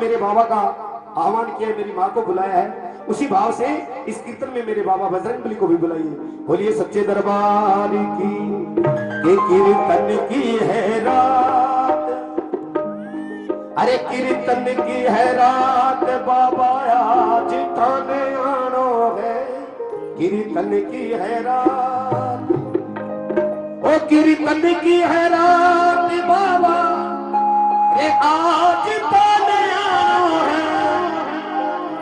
मेरे बाबा का आह्वान किया, मेरी माँ को बुलाया है, उसी भाव से इस कीर्तन में मेरे बाबा बजरंगबली को भी बुलाइए। बोलिए सच्चे दरबार की के कीर्तन की है रात, अरे कीर्तन की है रात बाबा आज थाने आनो है, कीर्तन की है रात, ओ कीर्तन की है रात बाबा रे आज थाने आनो है,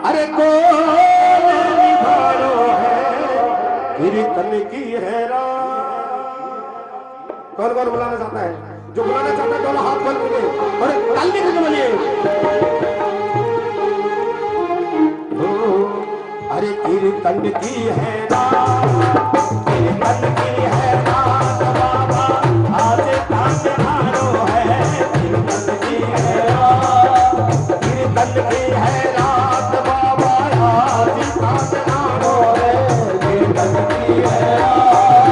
अरे को निभानो है, कीर्तन की है रात। कौन कौन बुलाना चाहता है? जो बुलाना चाहता है दोनों हाथ खोल के और ताली करके बोलिए। अरे कीर्तन की है रात, कीर्तन की है रात बाबा आज ताने आनो है, कीर्तन की है रात, कीर्तन की है रात बाबा आज ताने आनो है, कीर्तन की है रात,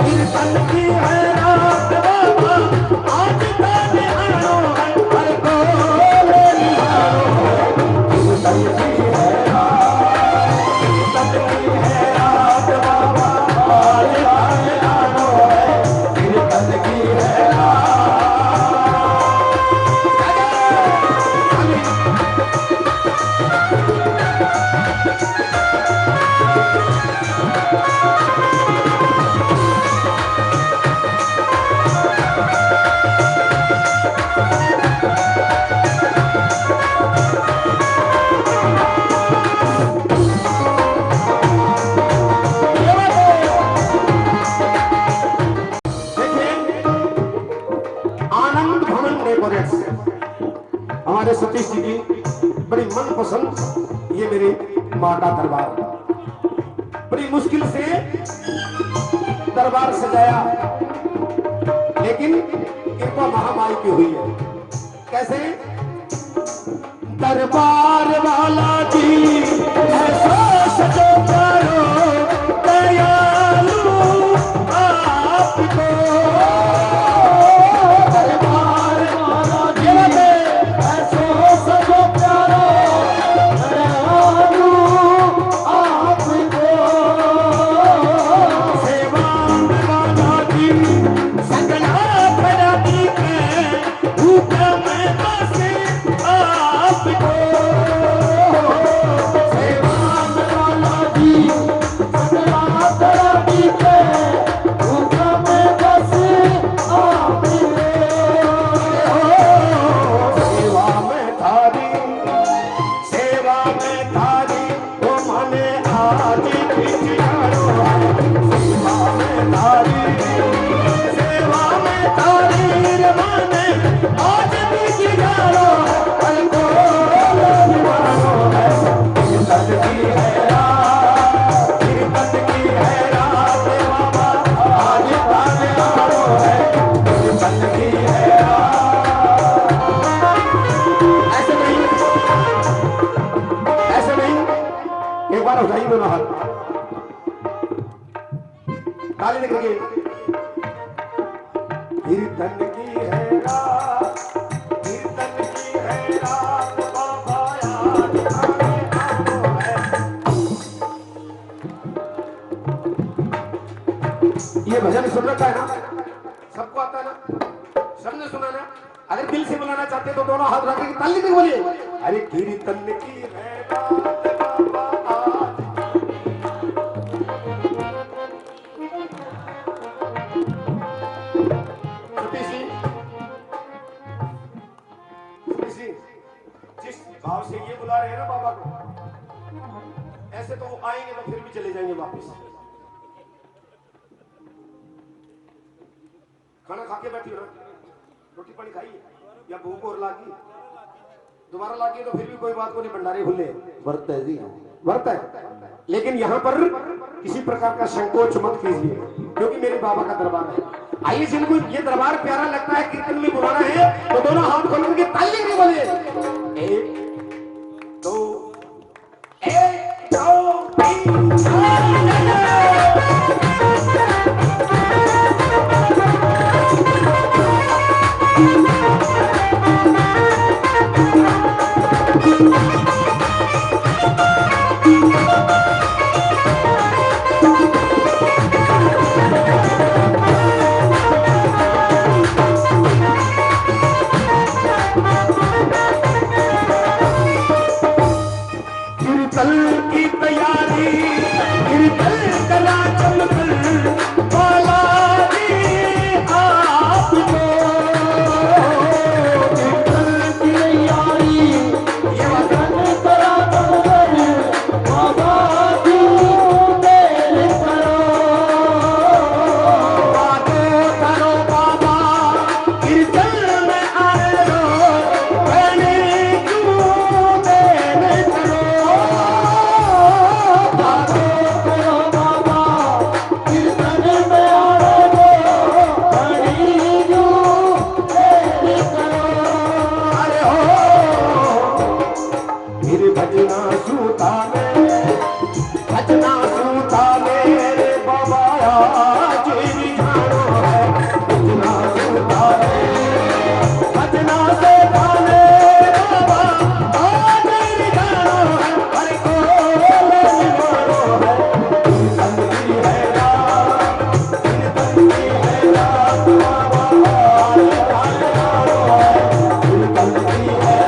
कीर्तन की है रात बाबा आज ताने आनो है, हर को निहारो है, कीर्तन की है रात, कीर्तन की है रात बाबा आज ताने आनो है, कीर्तन की है रात। आनंद भवन डेकोरेट्स हमारे सतीश जी की बड़ी मनपसंद, ये मेरी माँ का दरबार, बड़ी मुश्किल से दरबार सजाया, लेकिन कृपा महामाई की हुई है। कैसे? दरबार वाला जी ऐसा सजो करो दयालु आपको, दरबार वाला जी ऐसा सजो करो दयालु आपको, सेवा वाला जी सगला बराती है हुक्म बसे आपको, सेवा वाला जी सगला बराती है हुक्म बसे आपको, सेवा में थारी, सेवा में थारी वो माने आज खिंचारो है, सेवा में थारी, सेवा में थारी रे माने आज भी खिंचारो है, हर को निभानो है, कीर्तन की है रात, कीर्तन की है रात बाबा आज ताने आनो है, कीर्तन की है रात। ऐसे नहीं, ऐसे नहीं, एक बार उठाइए दोनों हाथ, ताली लिखेंगे। कीर्तन की है रात, कीर्तन की है रात बाबा आज ताने आनो है। ये भजन सुन रखा है ना, सबको आता है ना, सबने सुना ना? अगर दिल से बुलाना चाहते हैं तो दोनों हाथ रख के ताली देके बोलिए। अरे कीर्तन की है रात बाबा आज, सतीश जी, जिस भाव से ये बुला रहे हैं ना बाबा को, ऐसे तो वो आएंगे तो फिर भी चले जाएंगे वापस। खाना खा के बैठी हो ना, रोटी पानी खाइए या भूख और लागी, दोबारा लागी तो फिर भी कोई बात को नहीं, भंडारे खुले व्रत है जी, व्रत है, लेकिन यहाँ पर किसी प्रकार का संकोच मत कीजिए, क्योंकि मेरे बाबा का दरबार है। आइए, जिनको ये दरबार प्यारा लगता है, कीर्तन में बुलाना है, तो दोनों हाथ खोल करके ताली नहीं बोले। एक दो, एक दो तीन, कीर्तन की तैयारी कीर्तन करा चमकल बालाजी आपको कीर्तन की तैयारी ये वतन करा चमकल बालाजी मेरे करो बाबा कीर्तन में आए रो मैंने क्यों देने करो भजना सूता मेरे बाबा जी जानो है भजना सूता भजना से गाने बाबा आज जानो है हर को मानो है कीर्तन की है रात कीर्तन की है रात बाबा आज जानो है कीर्तन की है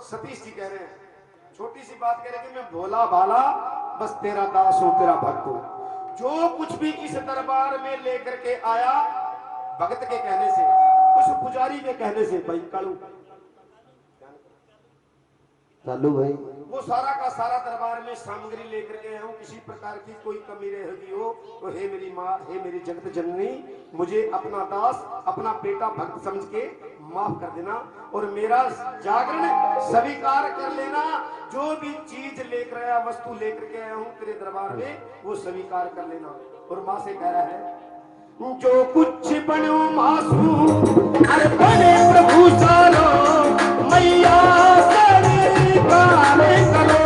सतीश जी कह रहे हैं छोटी सी बात कह रहे कि मैं भोला भाला बस तेरा दास हूं तेरा भक्त हूं जो कुछ भी इस दरबार में लेकर के आया भक्त के कहने से उस पुजारी के कहने से भाई कालू भाई वो सारा का सारा दरबार में सामग्री लेकर के आया हूं किसी प्रकार की कोई कमी रहेगी हो तो हे मेरी माँ हे मेरी जगत जननी मुझे अपना दास अपना बेटा भक्त समझ के माफ कर देना और मेरा जागरण स्वीकार कर लेना जो भी चीज लेकर आया वस्तु लेकर के आया हूं तेरे दरबार में वो स्वीकार कर लेना और माँ से कह रहा है जो कुछ बनो मासू अरे बने प्रभु सारो मैया स्वीकार करो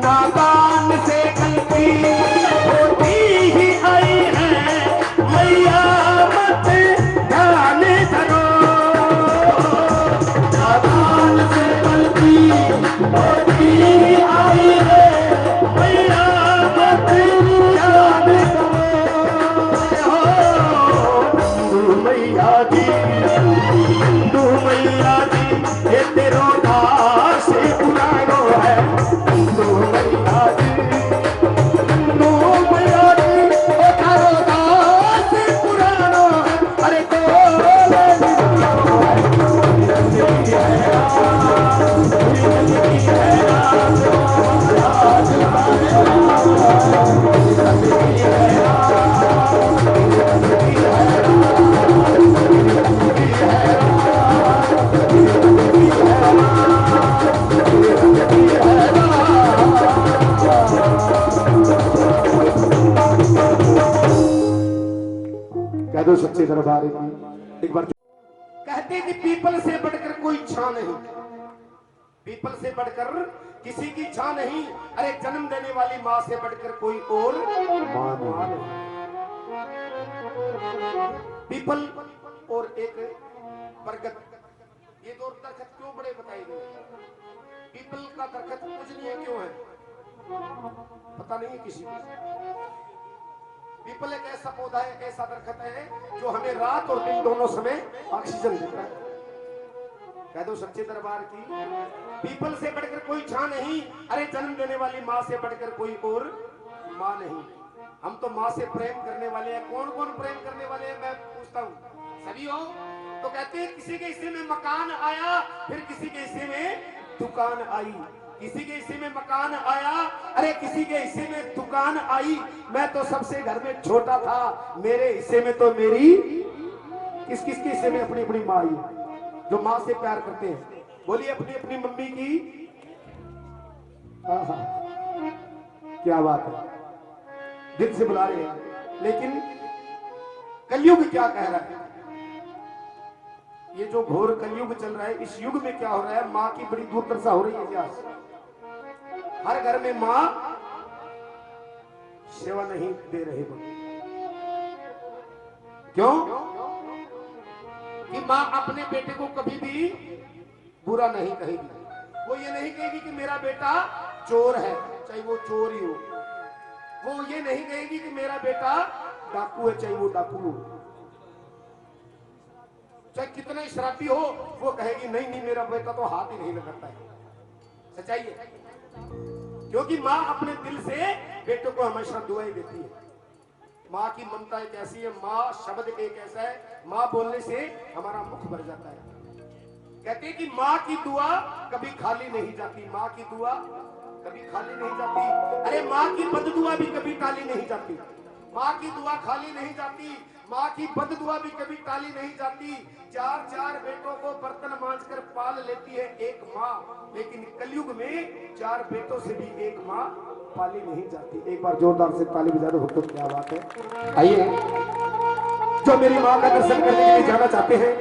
नादान से गलती होती ही आई है मैया मत ध्यान धरो नादान से गलती होती ही आई है मैया मत ध्यान धरो मैया जी ये तेरो दास पुरानो है कह दो सच्चे दरबार की एक बार कहते कि पीपल से बढ़कर कोई छां नहीं पीपल से बढ़कर किसी की छां नहीं अरे जन्म देने वाली मां से बढ़कर कोई और मां नहीं पीपल और एक बरगद ये दो दरख्त क्यों बड़े बताए गए पीपल का दरख्त कुछ नहीं है क्यों है पता नहीं है किसी को पीपल एक ऐसा पौधा है ऐसा दरख्त है जो हमें रात और दिन दोनों समय ऑक्सीजन देता है कह दो सच्चे दरबार की पीपल से बढ़कर कोई छां नहीं अरे जन्म देने वाली माँ से बढ़कर कोई और माँ नहीं हम तो माँ से प्रेम करने वाले हैं कौन कौन प्रेम करने वाले हैं मैं पूछता हूँ, सभी हो तो कहते हैं किसी के हिस्से में मकान आया, फिर किसी के हिस्से में दुकान आई, किसी के हिस्से में मकान आया, अरे किसी के हिस्से में दुकान आई। मैं तो सबसे घर में छोटा था, मेरे हिस्से में तो मेरी किस किस के हिस्से में अपनी अपनी माँ आई, जो माँ से प्यार करते हैं, बोलिए अपनी अपनी मम्मी की। आहा, क्या बात है, दिल से बुला रहे हैं। लेकिन कलयुग क्या कह रहा है, ये जो घोर कलयुग चल रहा है, इस युग में क्या हो रहा है, माँ की बड़ी दुर्दशा हो रही है। क्या हर घर में माँ सेवा नहीं दे रहे, क्यों? कि माँ अपने बेटे को कभी भी बुरा नहीं कहेगी। वो ये नहीं कहेगी कि मेरा बेटा चोर है, चाहे वो चोर ही हो। वो ये नहीं कहेगी कि मेरा बेटा डाकू है, चाहे वो डाकू हो। चाहे कितना ही शराबी हो, वो कहेगी नहीं नहीं मेरा बेटा तो हाथ ही नहीं लगाता है। सच्चाई है, क्योंकि माँ अपने दिल से बेटों को हमेशा दुआएं देती है। माँ की ममता एक ऐसी है, माँ शब्द एक ऐसा है, माँ बोलने से हमारा मुख भर जाता है। कहते हैं कि माँ की दुआ कभी खाली नहीं जाती, माँ की दुआ कभी खाली नहीं जाती। अरे माँ की बददुआ भी कभी टाली नहीं जाती, माँ की दुआ खाली नहीं जाती, माँ की बददुआ भी कभी टाली नहीं जाती। चार चार बेटों को बर्तन मांजकर पाल लेती है एक माँ, लेकिन कलयुग में चार बेटों से भी एक माँ पाली नहीं जाती। एक बार जोरदार से ताली बजा दो, तो क्या बात है। आइए, जो मेरी माँ का दर्शन करने के लिए जाना चाहते हैं,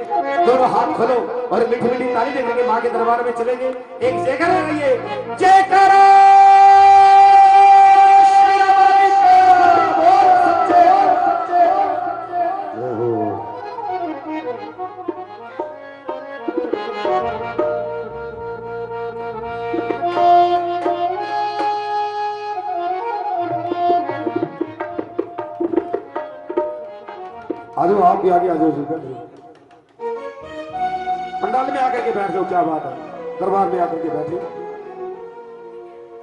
दोनों हाथ खोलो और मीठी मीठी ताली देंगे, माँ के दरबार में चलेंगे। एक जयकार लगाइए, जयकारा। आजो आप भी आगे आजो, पंडाल में आकर के बैठ जाओ। क्या बात है, दरबार में आकर के बैठे।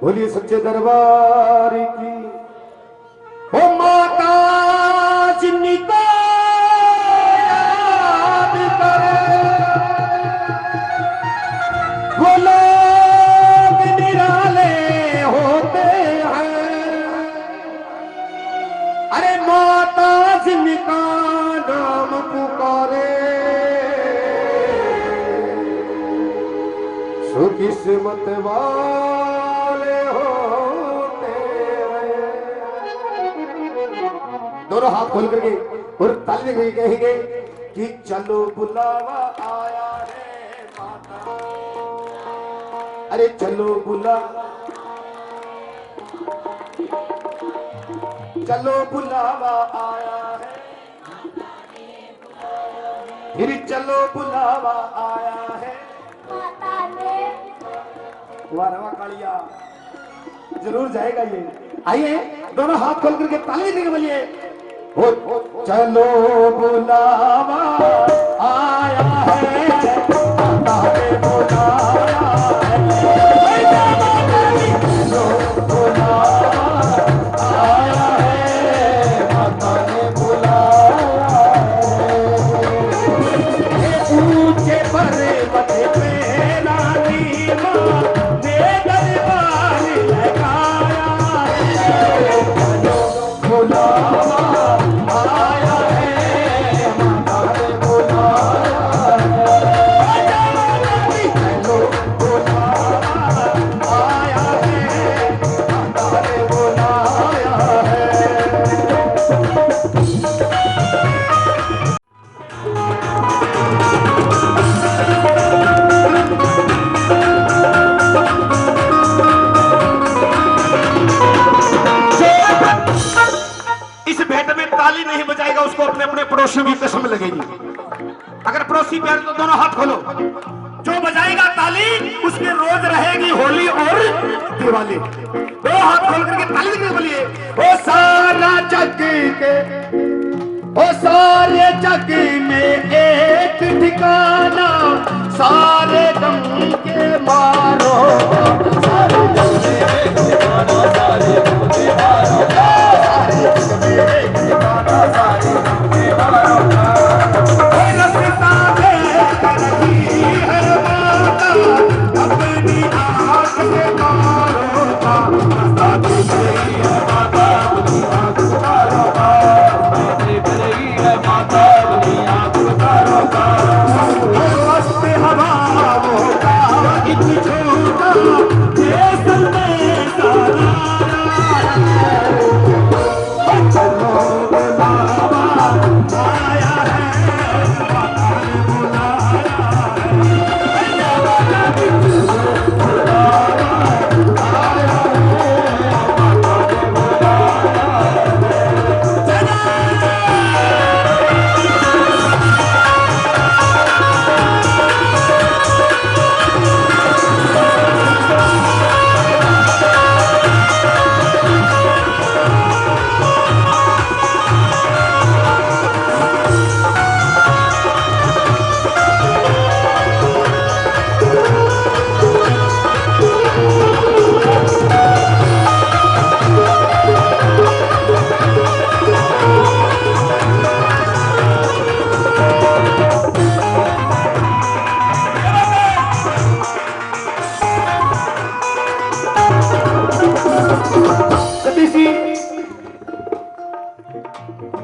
बोलिए सच्चे दरबार की ओ माता जिनको याद करे, वो लोग निराले होते हैं। अरे माता जिनका नाम पुकारे, सो किस्मत वाले होते हैं। दोनों हाथ खोल करके और ताली में कहेंगे कि चलो बुलावा आया है माता। अरे चलो बुलावा, चलो बुलावा आया है, फिर चलो बुलावा आया है माता ने। वारवा कालिया जरूर जाएगा ये। आइए, दोनों हाथ खोल करके ताली देंगे, बोलिए हो चलो बुलावा आया है माता ने बुलाया है, चलो बुलावा आया है माता ने बुलाया है। ऊंचे पर्वत पे रानी माँ ने दरबार लगाया है, चलो बुलावा आया है माता ने बुलाया है, चलो बुलावा आया है माता ने बुलाया है। इस भेंट में ताली नहीं बजाएगा, उसको अपने अपने पड़ोसियों की कसम लगेगी। अगर पड़ोसी प्यार तो दोनों हाथ खोलो, जो बजाएगा ताली उसके रोज रहेगी होली और दिवाली। दो हाथ खोल करके ताली देके बोलिए ओ सारा जग के, ओ सारे जग में एक ठिकाना, सारे गम के मारो, सारे जग में एक ठिकाना, सारे गम के मारो, सारे जग में एक ठिकाना, सारे गम के मारो। आया है माता ने बुलाया है जवाना बिट्टू बुलाया आया है माता ने बुलाया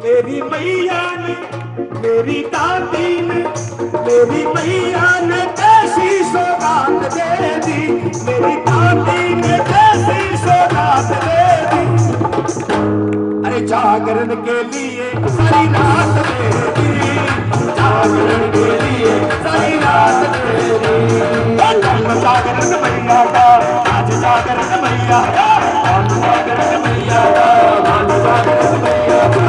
मेरी मैया ने मेरी दादी ने मेरी मैया ने कैसी सौगात दे दी मेरी दादी ने कैसी सौगात दे दी अरे जागरण के लिए सारी रात दे दी जागरण के लिए सारी रात दे दी जागरण मैया का आज जागरण मैया का आज जागरण मैया का आज जागरण मैया का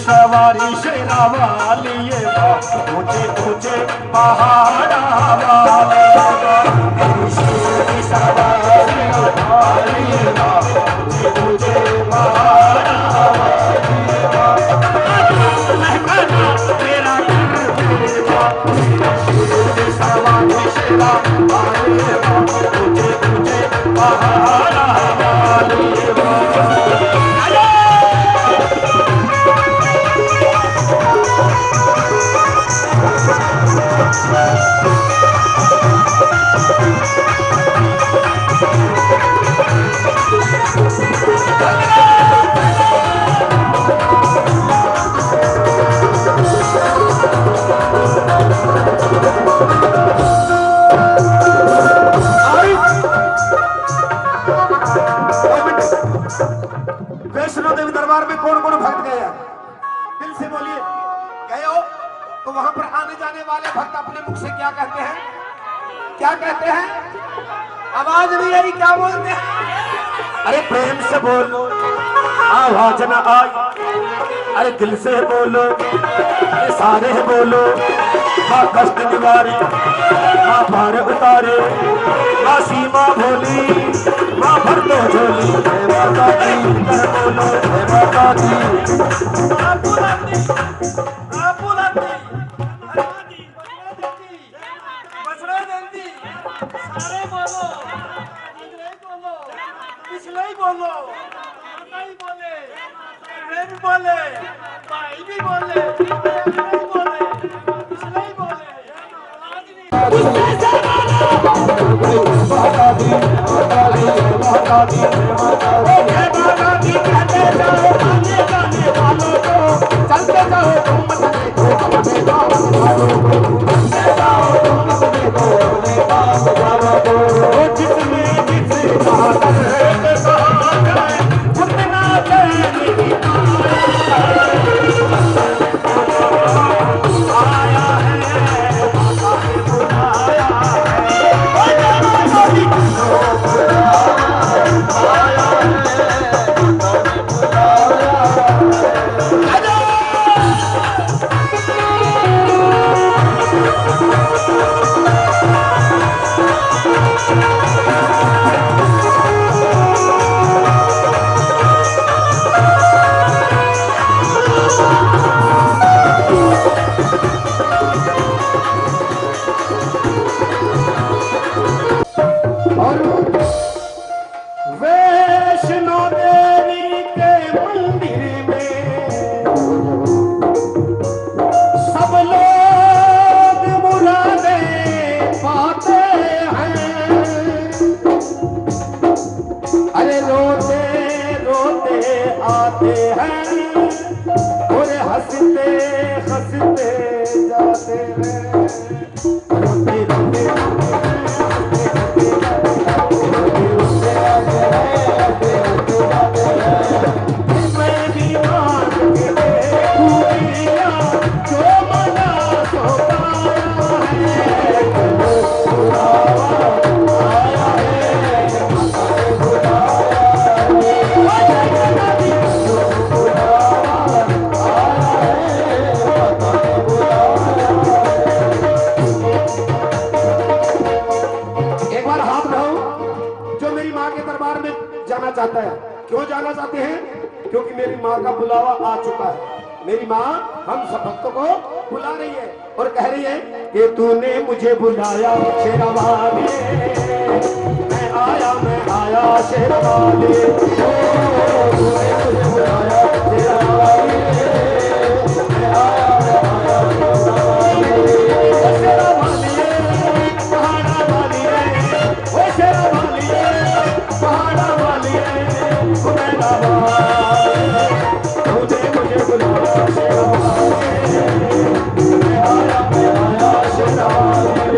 सवारी शेरा वाली ये ऊंचे ऊंचे पहाड़ा वाले तेरी शेर की सवारी वाली ये ऊंचे ऊंचे पहाड़ा वाली मेरा शेर की सवारी शेरा वाली ऊंचे ऊंचे पहाड़ा वाली वैष्णो देवी दरबार में कौन कौन भक्त गए हैं? दिल से बोलिए गए हो तो वहां पर आने जाने वाले भक्त अपने मुख से क्या कहते हैं? क्या कहते हैं? आवाज नहीं आई, क्या बोलते हैं? अरे प्रेम से बोलो, आवाज न आई, अरे दिल से बोलो, अरे सारे बोलो, माँ कष्ट निवारी, माँ भार उतारे, माँ सीमा भोली, माँ भर दो झोली, जय माता दी, कर बोलो जय माता दी। आप बुलाती, बसरा देती, सारे बोलो, पिछले ही बोलो, माता ही बोले, वे भी बोले, भाई भी बोले, बोले, पिछले ही बोले, माता दी, माता दी, माता दी, माता दी, कहते जाओ आने जाने वालों को, चलते जाओ तुम अपने को, अपने काम वालों को, चलते जाओ तुम अपने को, अपने काम वालों को, जिसमें जिसे बात है, उतना नहीं आया है, माता ने बुलाया है, वैष्णो देवी के मंदिर में सब लोग मुरादे पाते हैं। अरे रोते रोते आते हैं और हंसते हंसते जाते हैं। रोते रोते मैं भी मान के देखूं दिया जो मना तो पाया है। बुलावा आया है, बुलावा एक बार हाथ बढ़ाओ जो मेरी माँ के दरबार में जाना चाहता है। क्यों जाना चाहते हैं? क्योंकि मेरी माँ का बुलावा आ चुका है। मेरी माँ हम सब भक्तों को बुला रही है और कह रही है कि तूने मुझे बुलाया शेरवाली, मैं आया शेरवाली। तूने मुझे बुलाया शेरवाली, मैं आया शेरवाली। पहाड़ा वाली है ओ शेरवाली, पहाड़ा वाली है मेरा वाली। तूने मुझे बुलाया शेरवाली, मैं आया शेरवाली।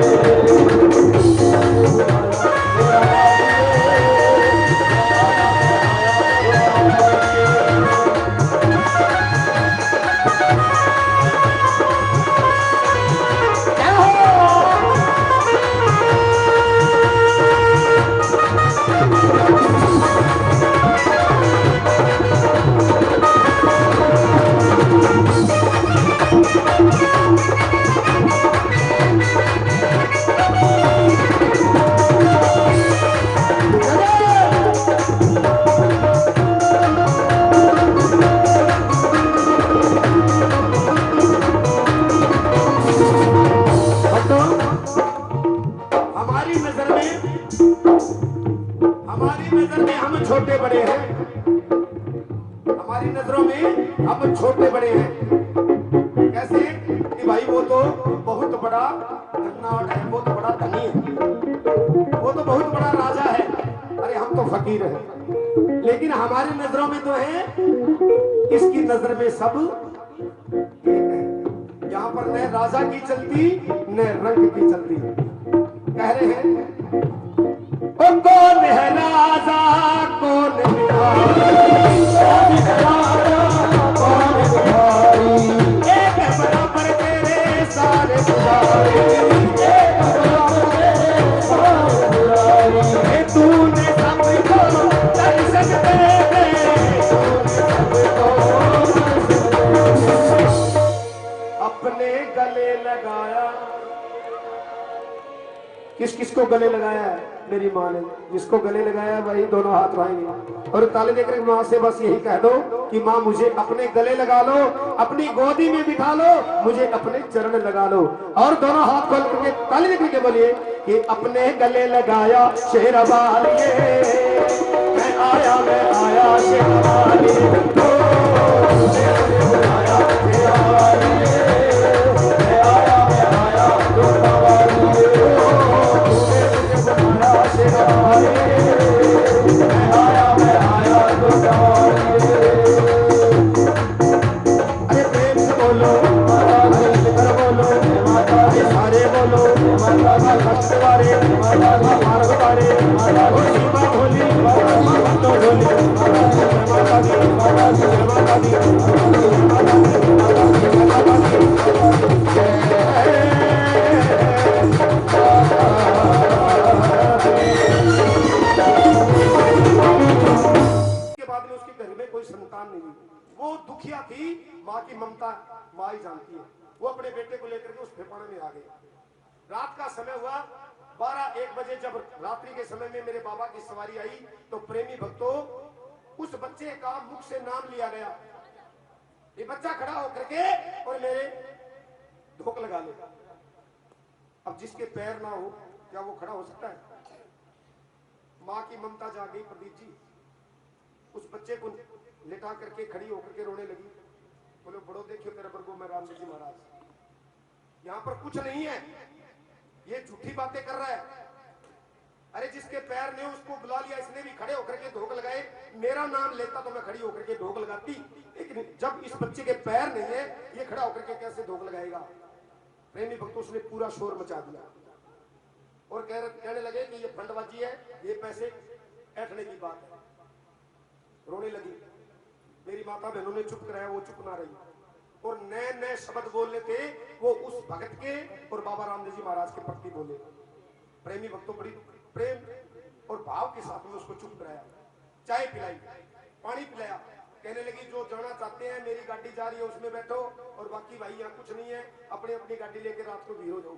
नजर में हम छोटे बड़े हैं, हमारी नजरों में हम छोटे बड़े हैं। कैसे कि भाई वो तो बहुत बड़ा धन्नाट है, वो तो बड़ा धनी है, वो तो बहुत बड़ा राजा है, अरे हम तो फकीर हैं। लेकिन हमारी नजरों में तो है, इसकी नजर में सब एक है। यहाँ पर न राजा की चलती न रंग की चलती। कह रहे हैं ओ कौन है राजा कौन है बिहारी, एक बराबर तेरे सारे पुजारी, एक बराबर तेरे सारे पुजारी। तूने सबको दर्शन दे, अपने गले लगाया। किस किस को गले लगाया है? मेरी माँ ने। जिसको गले लगाया वही दोनों हाथ उठाएंगे और ताले देकर माँ से बस यही कह दो कि माँ मुझे अपने गले लगा लो, अपनी गोदी में बिठा लो, मुझे अपने चरण लगा लो। और दोनों हाथ खोल करके ताले देकर के बोलिए कि अपने गले लगाया शेरवालिए, मैं आया शेरवाली। अरे प्रेम से बोलो, अरे मिलकर बोलो, अरे सारे बोलो, भक्त वारे, मार्ग वारे, ओ शिवा भोली, भक्तो भोली, माता दी, माता दी, माता दी। कोई संतान नहीं, वो दुखिया थी, माँ की ममता माँ ही जानती है। वो अपने बेटे को लेकर के उस ठिकाने में आ गई। रात का समय हुआ 12-1 बजे, जब रात्रि के समय में मेरे बाबा की सवारी आई तो प्रेमी भक्तों उस बच्चे का मुख से नाम लिया गया। ये बच्चा खड़ा होकर के और मेरे धोख लगा ले। अब जिसके पैर ना हो क्या वो खड़ा हो सकता है? माँ की ममता जाग गई प्रदीप जी। उस बच्चे को लेटा करके खड़ी होकर के रोने लगी। बोले बड़ो देखियो तेरे प्रभु में रामदेव जी महाराज, यहाँ पर कुछ नहीं है, ये झूठी बातें कर रहा है। अरे जिसके पैर ने उसको बुला लिया, इसने भी खड़े होकर के धोख लगाए। मेरा नाम लेता तो मैं खड़ी होकर के धोख लगाती, लेकिन जब इस बच्चे के पैर नहीं है, ये खड़ा होकर के कैसे धोख लगाएगा। प्रेमी भक्तों उसने पूरा शोर मचा दिया और कहने लगे कि ये फंडबाजी है, ये पैसे ऐठने की बात है। रोने लगी। मेरी माता बहनों ने चुप कराया, वो चुप ना रही और नए नए शब्द बोलने थे वो उस भगत के और बाबा रामदेव जी महाराज के प्रति बोले। प्रेमी भक्तों बड़ी प्रेम और भाव के साथ में उसको चुप कराया, चाय पिलाई, पानी पिलाया। कहने लगी जो जाना चाहते हैं मेरी गाड़ी जा रही है उसमें बैठो, और बाकी भाई यहाँ कुछ नहीं है, अपनी अपनी गाड़ी लेकर रात को भी हो जाओ।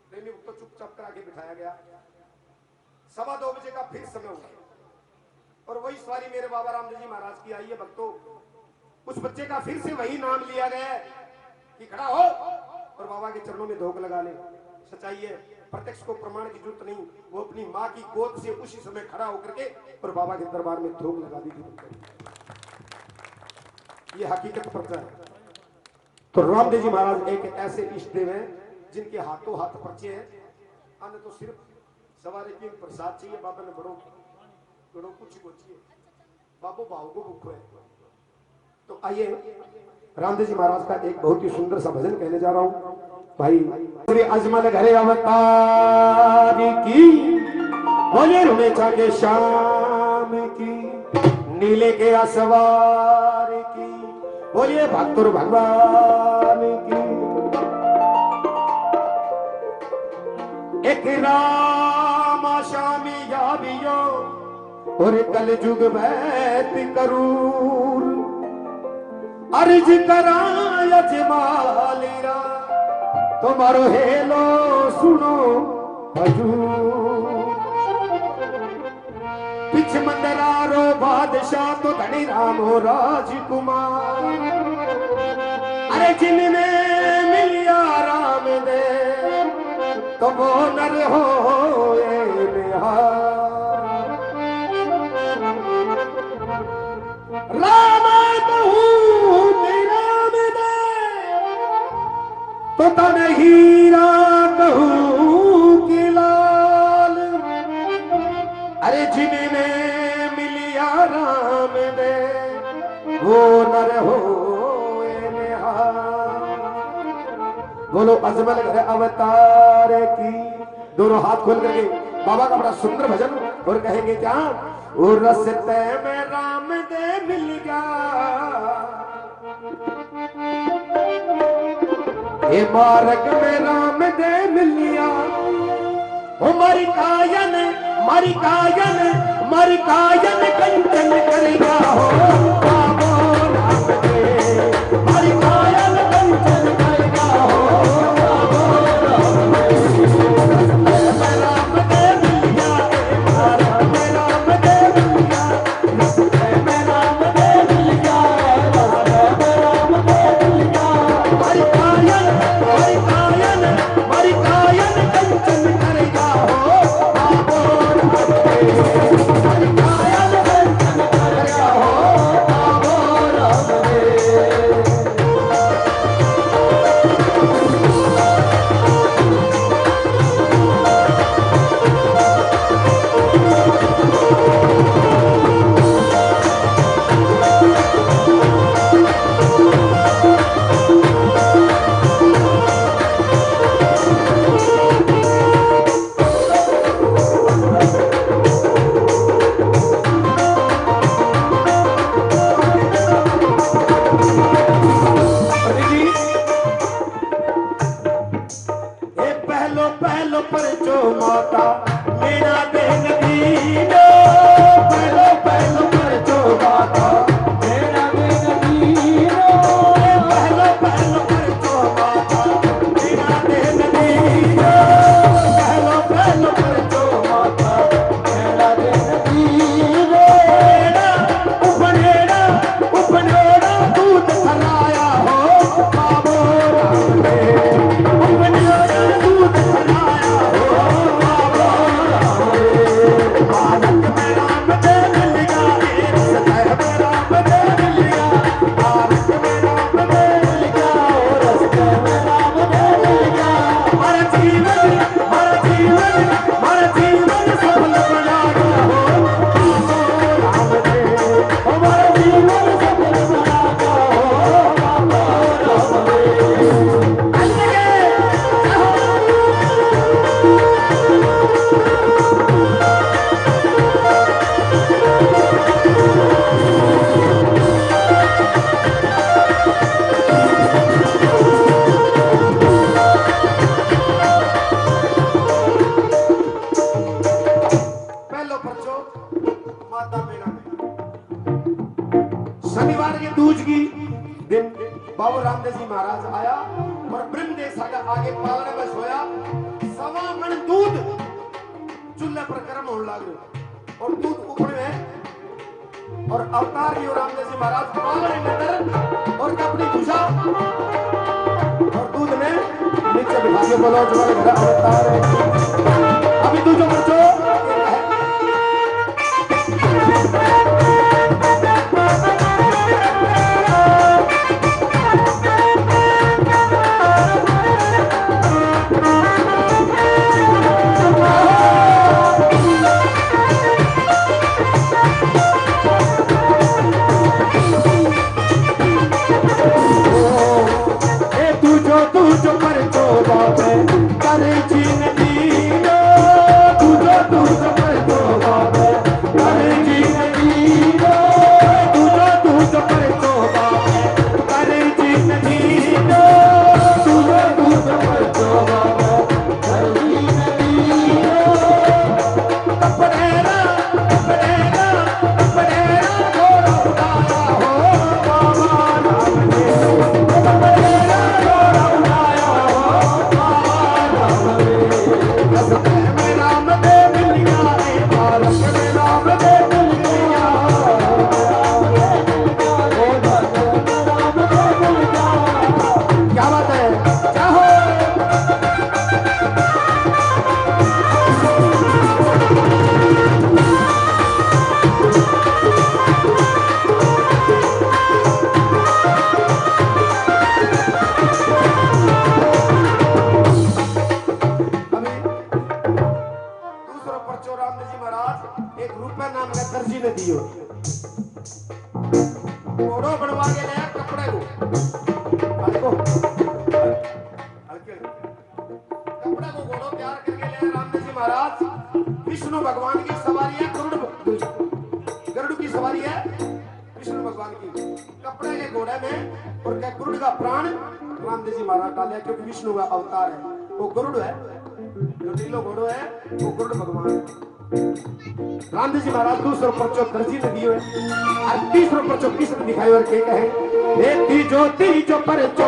प्रेमी भक्तों चुपचाप करा के बिठाया गया। 2:15 बजे का फिर समय हुआ और वही सवारी मेरे बाबा रामदेव जी महाराज की आई है। भक्तों उस बच्चे का फिर से वही नाम लिया गया है कि खड़ा हो और बाबा के चरणों में धोख लगा ले। सच्चाई है, प्रत्यक्ष को प्रमाण की जरूरत नहीं, वो अपनी माँ की गोद से उसी समय खड़ा होकर के और बाबा के दरबार में धोख लगा दी थी। ये हकीकत पर्चा है। तो रामदेव जी महाराज एक ऐसे इष्ट देव हैं जिनके हाथों हाथ पर्चे हैं। अन्य तो सिर्फ सवारी की प्रसाद चाहिए, बाबा ने बड़ों कुछ को चाहिए, बाबू भाव को भूखो है। तो आइए रामदेव जी महाराज का एक बहुत ही सुंदर सा भजन कहने जा रहा हूं भाई। श्री अजमल घरे अवतार की बोले रुमेचा के शाम की, नीले के असवार की बोलिए भक्तुर भगवान की। एक राम शामी याबियो और कल जुग बैत करूर, अर्ज करा यजमालिरा तुम्हारो हेलो सुनो हजूर। पिछ मंदरारो बादशाह तो धनी रामो राजकुमार, अरे जिनने मिलिया राम दे तो वो नर हो निहार। राम कहूँ राम दे तो तन हीरा कहूँ कि लाल, अरे जिनने मिलिया राम दे वो नर हो निहार। बोलो अजमल घर अवतार की। दोनों हाथ खोल करके बाबा का बड़ा सुंदर भजन और कहेंगे क्या, वो रस्ते में राम दे मिल गया, ये मार्ग में राम दे मिल गया। वो मरी कायन कंचन करेगा हो बाबो राम दे, मरी कायन कंचन करेगा हो बाबो राम दे। राम दे मिल गया, राम दे मिल गया, राम दे मिल गया, राम दे मिल गया। मरी कायन कंचन करेगा हो बाबो राम दे, मरी कायन कंचन करेगा हो जो परचो माता मेना में शनिवार के दूज की दिन बाबू रामदेव जी महाराज आया और ब्रह्मदेव सागर आगे पालने में सोया। 1.25 मन दूध चूल्हे पर गर्म होने लग और दूध उखड़ में और अवतार जी रामदेव जी महाराज पालने के अंदर और अपनी भुजा और दूध ने नीचे बिठा के बोलो तुम्हारे घर अवतार है। अभी तू जो बच्चों विष्णु भगवान की सवारी है गरुड़ की सवारी है विष्णु भगवान की। कपड़े के घोड़े में और क्या गरुड़ का प्राण रामदेव जी महाराज डाले क्योंकि विष्णु का अवतार है। वो गरुड़ है जो नीलो घोड़ो है वो गरुड़ भगवान है। रामदेव जी महाराज दूसरो पर्चो दर्जी ने दियो है और तीसरो पर्चो किसने दिखाई और के कहे एक तीजो परचो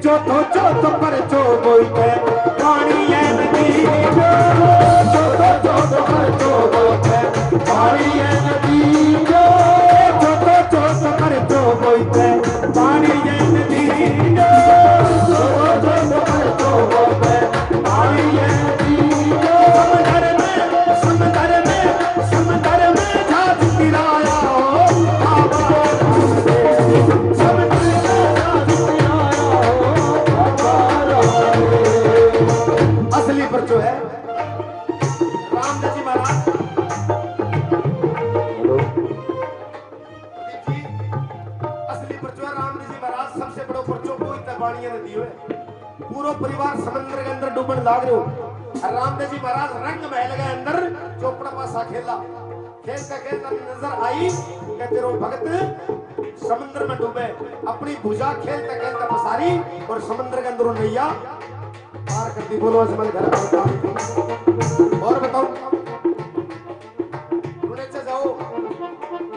चौथो पर चो बोलते पानी है नदी चौथो पर चो बोलते पानी है नदी चौथो पर चो बोलते पानी है नदी चौथो पर चो बोलते पानी है नदी समंदर में झांझ गिराया असली पर जो है रामदेव जी महाराज असली पर जो है रामदेव जी महाराज सबसे बड़ो परचो कोई तबाड़ियां ने दियो है। पूरा परिवार समुद्र के अंदर डूबन लाग रहे हो। रामदेव जी महाराज रंग महल के अंदर चौपड़ा पासा खेला खेलता नजर आई कि तेरो भगत समुद्र में डूबे अपनी भुजा खेलता पसारी और समुद्र के अंदर नैया पार कर दी। बोलो अजमल घर और बताओ पुण्याच्या जाओ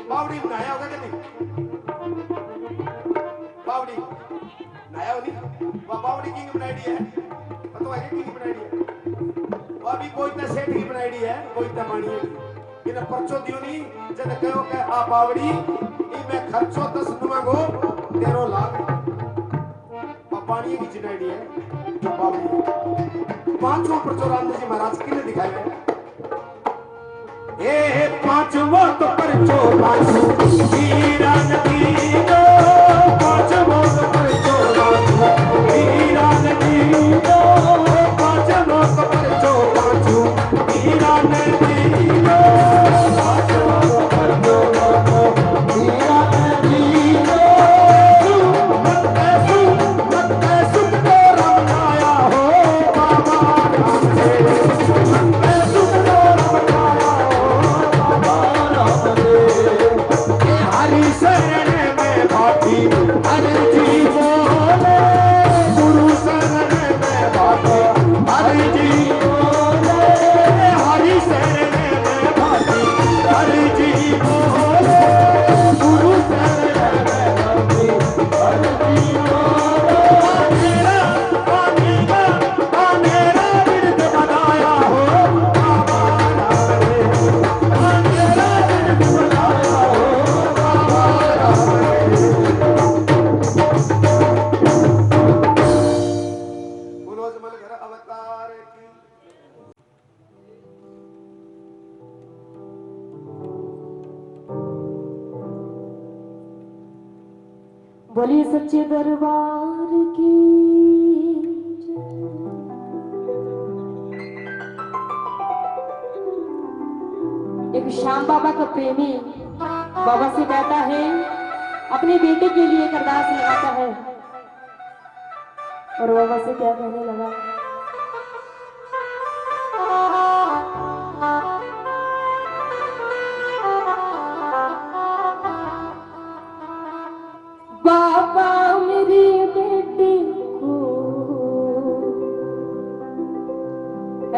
बावडी नहाया होगा कधी बावडी नहाया हो नहीं वह बावडी किंग बनाई है पता है किंग बनाई है वह भी कोई तो सेठ की बनाई है कोई तो मानी है कि पर्चो दियो नहीं जब कहो के आ बावड़ी ई मैं खर्चो 10 दूंगागो 13 लाख पानी की चिनाई है बावड़ी 5 पर्चो रामदेव जी महाराज किने दिखाए ए 5 तो पर्चो 5 हीरा नदी दो 5 तो पर्चो 5 हीरा नदी दो 5 तो पर्चो 5 हीरा नदी दो 5 तो पर्चो 5 हीरा नदी दो बोलिए सच्चे दरबार की एक श्याम बाबा का प्रेमी बाबा से कहता है अपने बेटे के लिए एक अरदास लगाता है और बाबा से क्या कहने लगा बाबा मेरी बेटी को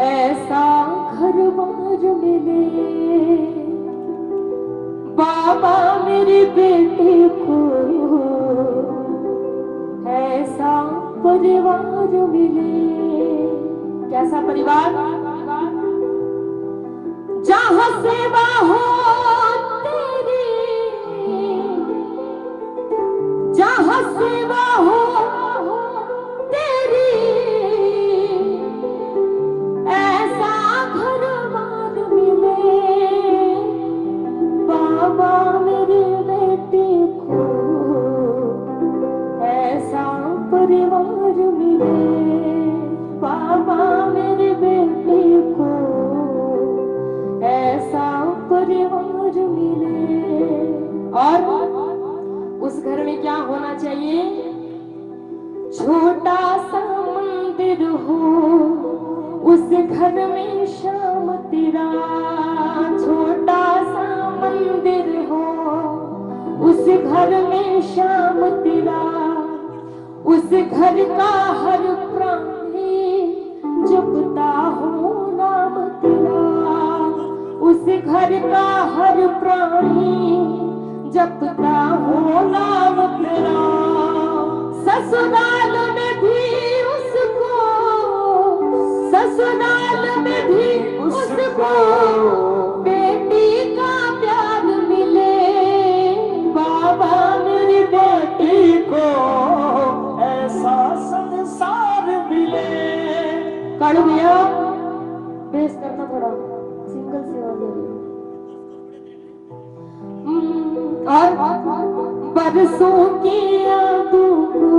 ऐसा घर बार मिले बाबा मेरी बेटी को ऐसा परिवार मिले कैसा परिवार जहां सेवा हो तेरी जहां सेवा हो तेरी ऐसा घर बार मिले बाबा मेरी बेटी को ऐसा परिवार मिले बाबा मेरी बेटी को ऐसा परिवार मिले। और उस घर में क्या होना चाहिए छोटा सा मंदिर हो उस घर में श्याम तेरा छोटा सा मंदिर हो उस घर में श्याम तेरा उस घर का हर प्राणी जपता हो नाम तेरा उस घर का हर प्राणी जपता हो नाम तेरा ससुराल में भी उसको ससुराल में भी उसको बेटी का प्यार मिले बाबा मेरी बेटी को ऐसा संसार मिले। काढ़ भैया बेस करना थोड़ा सिंगल सेवा जरूरी और बरसों की यादों को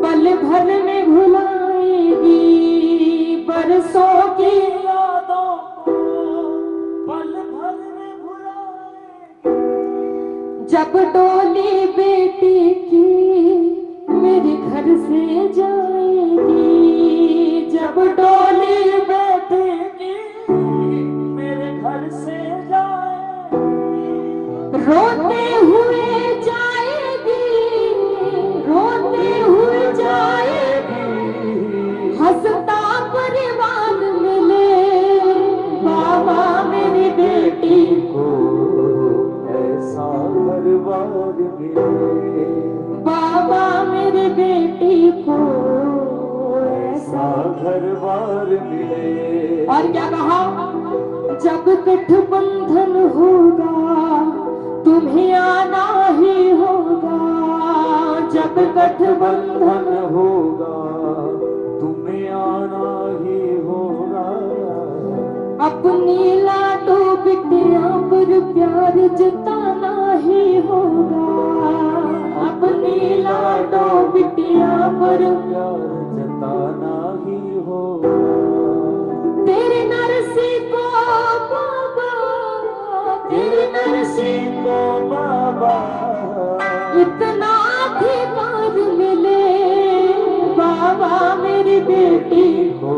पल भर में भुलाएगी बरसों की यादों को पल भर में भुलाएगी जब डोली बेटी की मेरे घर से जाएगी जब डोली बेटी की मेरे घर से रोते हुए जाएगी हंस बार मिले। और क्या कहा, जब गठबंधन होगा तुम्हें आना ही होगा, जब गठबंधन होगा तुम्हें आना ही होगा। अपनी लाडो बिटिया पर प्यार जताना ही होगा, अपनी लाडो बिटिया पर प्यार जताना ही होगा। तेरे नरसी को बाबा, तेरे नरसी को बाबा इतना अधिकार मिले बाबा मेरी बेटी को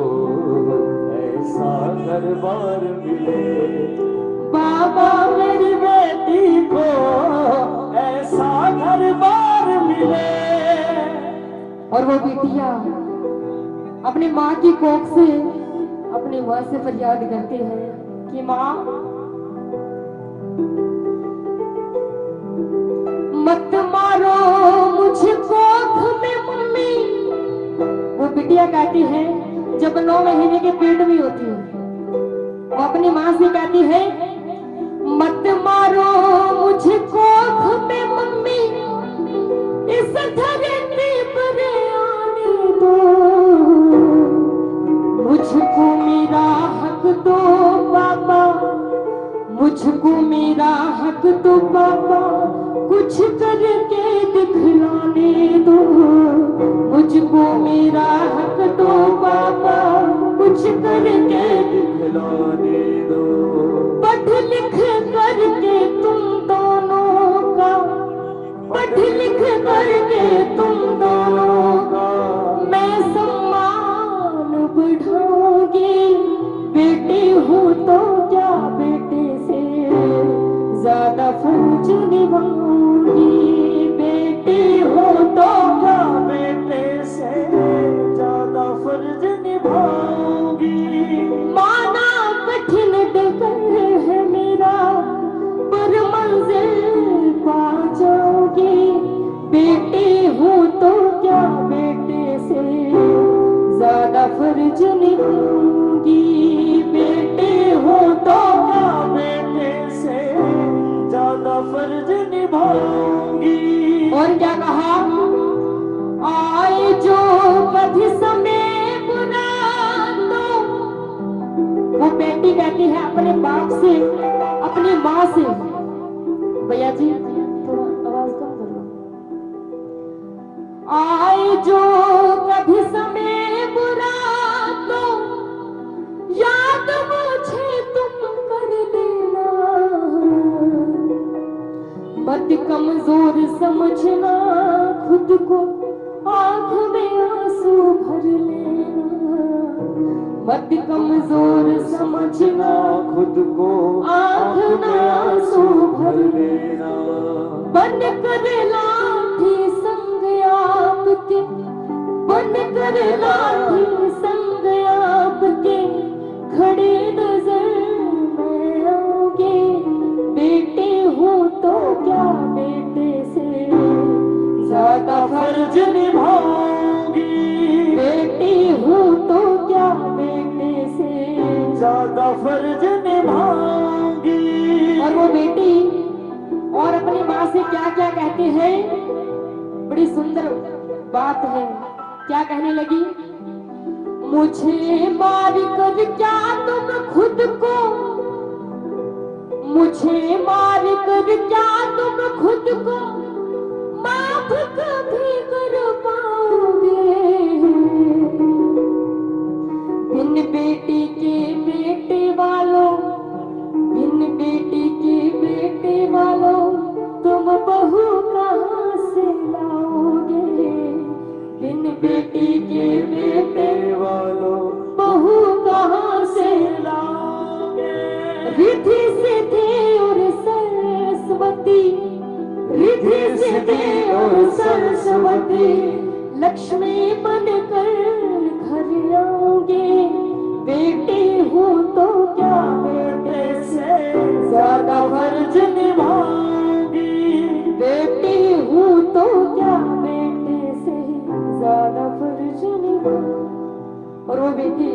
ऐसा दरबार मिले। बाबा मेरी बेटी को ऐसा दरबार मिले। और वो बिटिया अपनी माँ की कोख से अपनी माँ से फरियाद करते हैं कि माँ मत मारो मुझे कोख में मम्मी। वो बिटिया कहती है जब 9 महीने के पेट में होती है, वो अपनी माँ से कहती है मत मारो मुझे कोख में मम्मी, इस धरती पर आने दो, मुझको मेरा हक दो पापा, मुझको मेरा हक दो पापा, कुछ करके दिखलाने दो, मुझको मेरा हक दो पापा, कुछ करके दिखलाने दो। पढ़ लिख करके तुम दोनों का, पढ़ लिख करके तुम दोनों का मैं सम्मान बढ़ाऊंगी। बेटी हूँ तो क्या बेटे से ज्यादा फर्ज निभाऊंगी, बेटी हूँ तो क्या बेटे से ज्यादा फर्ज निभाऊंगी। माना कठिन डगर है मेरा पर मंजिल पा जाओगी, बेटी हूँ तो क्या बेटे से ज्यादा फर्ज निभाऊंगी, बेटी हूँ तो क्या बेटे से ज्यादा फर्ज निभाऊंगी। और क्या कहा, आए जो कभी समय बुरा तो वो बेटी कहती है अपने बाप से, अपनी माँ से, भैया जी थोड़ा आवाज कम कर लो, आए जो कभी समय बुरा तो याद मुझे तुम कर देना, मत कमजोर समझना खुद को, आंख में आंसू भर लेना, मत कमजोर समझना खुद को आंख में आंसू भर लेना। बन कर लाठी संग आपके, बन कर लाठी संग आपके खड़े नजर मैं आऊंगी, बेटी हूँ तो क्या बेटे से ज्यादा फर्ज निभाऊंगी, बेटी हूँ तो क्या बेटे से ज्यादा फर्ज निभाऊंगी। और वो बेटी और अपनी माँ से क्या क्या कहते हैं, बड़ी सुंदर बात है। क्या कहने लगी, मुझे मार कर क्या तुम खुद को, मुझे मार कर क्या तुम खुद को माफ कभी कर पाओगे, बिन बेटी के बेटे वालों, बिन बेटी के बेटे वालों तुम बहू कहाँ से लाओगे, बिन बेटी के बेटे वालों बहू कहाँ से लाओगे। रिद्धि सिद्धि और सरस्वती, रिद्धि सिद्धि और सरस्वती लक्ष्मी बनकर घर आऊंगी, बेटी हूँ तो क्या बेटे से ज्यादा फर्ज निभाऊंगी, बेटी हूँ तो क्या बेटे से ज्यादा फर्ज निभाऊंगी। और वो बेटी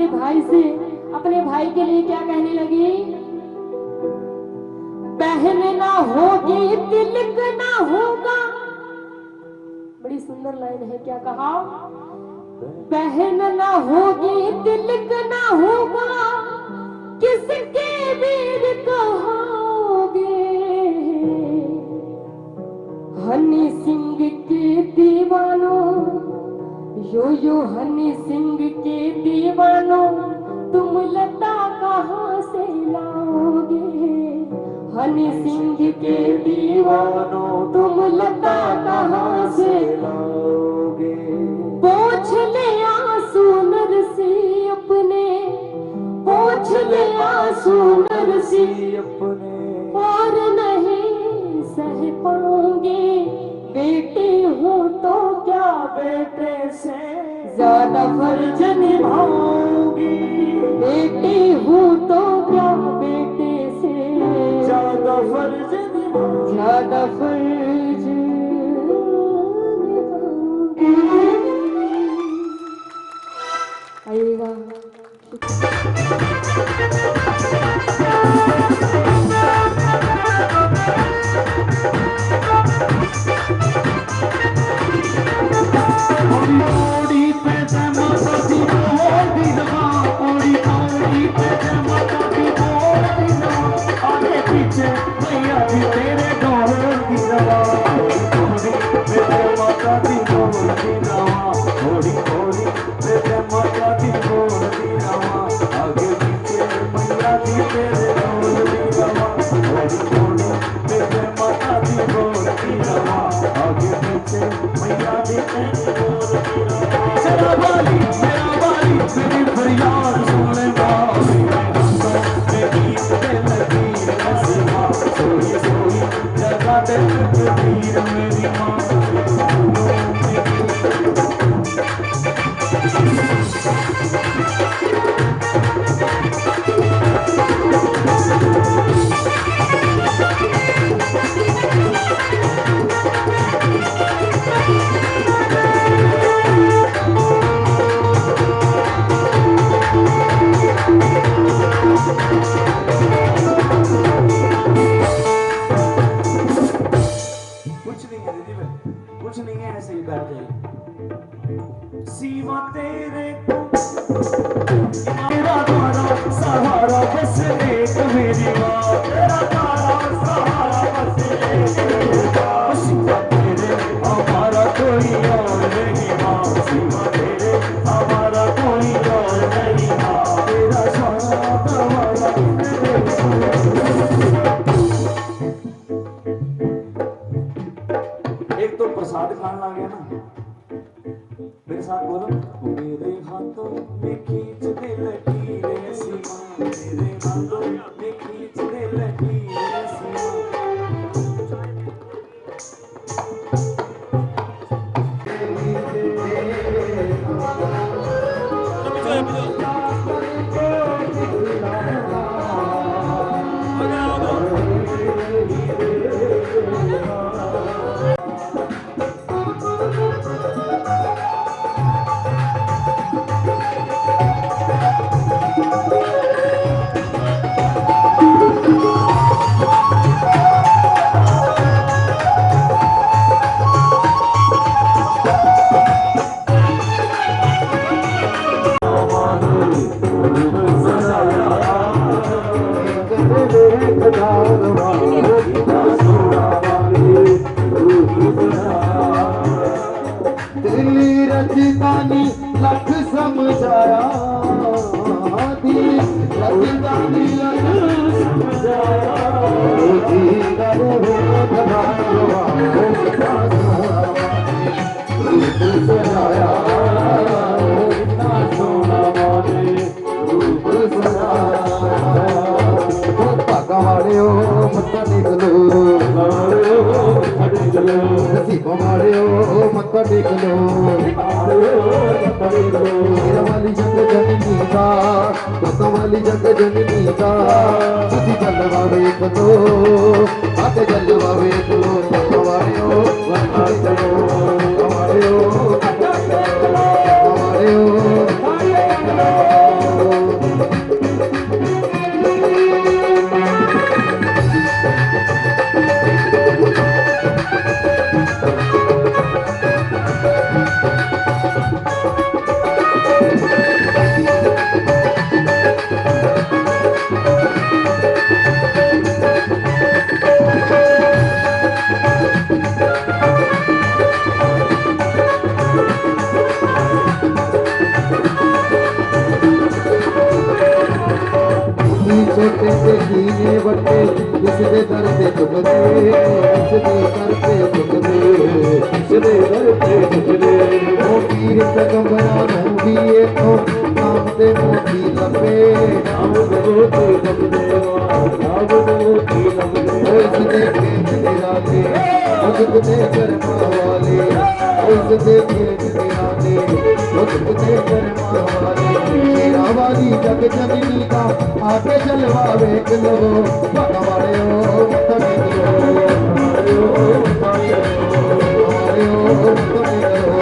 अपने भाई से, अपने भाई के लिए क्या कहने लगी? बहन ना होगी तिलक ना होगा। बड़ी सुंदर लाइन है, क्या कहा? बहन ना होगी तिलक ना होगा, किसके वीर कहोगे? हनी सिंह के दीवानों, यो हनी सिंह के दीवानों, तुम लता कहाँ से लाओगे? हनी सिंह के दीवानों, तुम लता कहाँ से लाओगे? पोंछ ले आंसू नरसी अपने, पोंछ ले आंसू नरसी अपने, और नहीं सह पाओगे। बेटी हूँ तो क्या बेटे से ज्यादा फर्ज निभाऊंगी? बेटी हूँ तो क्या बेटे से ज्यादा फर्ज निभाऊंगी? ज्यादा फर्ज निभाऊंगी। आइएगा। एक तो प्रसाद खाने लग गया ना, मेरे साथ बोलो। मेरे हाथों में खींच दे लकीरें सीमा, मेरे हाथों में खींच दे लकीरें सीमा। लख समझाया, राजधानी लख समझाया, मत्ता निकलो, नसीबों मारियो मत्ता निकलो। मेरा वाली जग जननी का, दोस्तों वाली जग जननी का, तुझी जलवा वेख लो, आते जलवा वेख लो। हमारे हो हमारे हो हमारे हो हमारे हो छोटे से कीने बट्टे किसने दर पे चुकने किसने दर पे चुकने किसने दर पे चुकने वो पीर पैगंबरा नबी ये तो नाम दे मोती लपे नाम दे मोती लपे नाम दे मोती लपे वो इसने खेत निराले वो कितने कर्मा वाले वो इसने खेत निराले वो कितने कर्मा वाले शेरा वाली जग जननी का आके जलवा वेख लो भगवाने ओ तने दो हमारे ओ तने करो हमारे ओ तने करो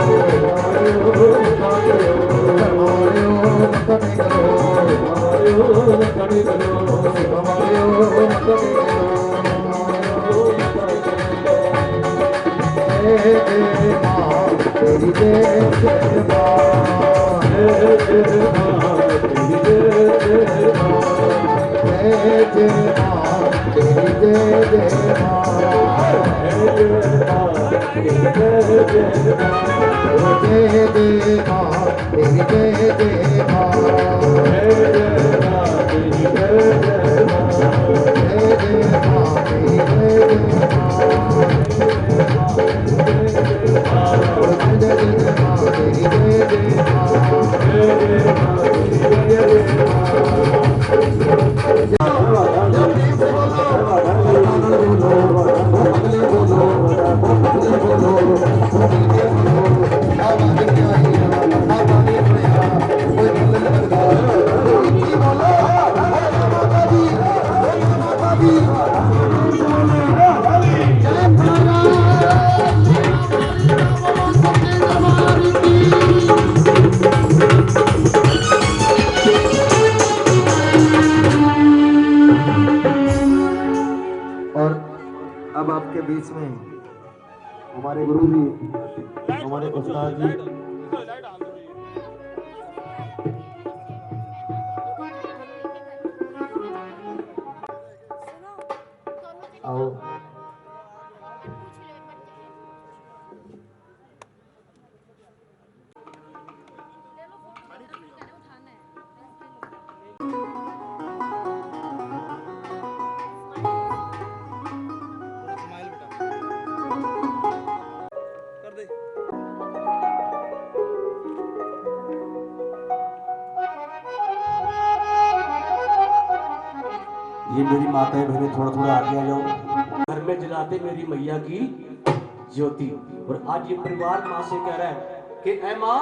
हमारे ओ तने करो माँ तेरी जय माँ तेरी जय माँ जय जय माँ तेरी जय जय माँ जय जय माँ तेरी जय जय माँ जय जय माँ तेरी जय जय माँ जय जय माँ तेरी जय जय माँ जय जय माँ तेरी जय जय अब आपके बीच में हमारे गुरु जी हमारे उस्ताद जी आओ ये मेरी माताएं बहनें थोड़ा थोड़ा आगे आ जाओ। घर में जलाते मेरी मैया की ज्योति। और आज ये परिवार माँ से कह रहा है कि ऐ माँ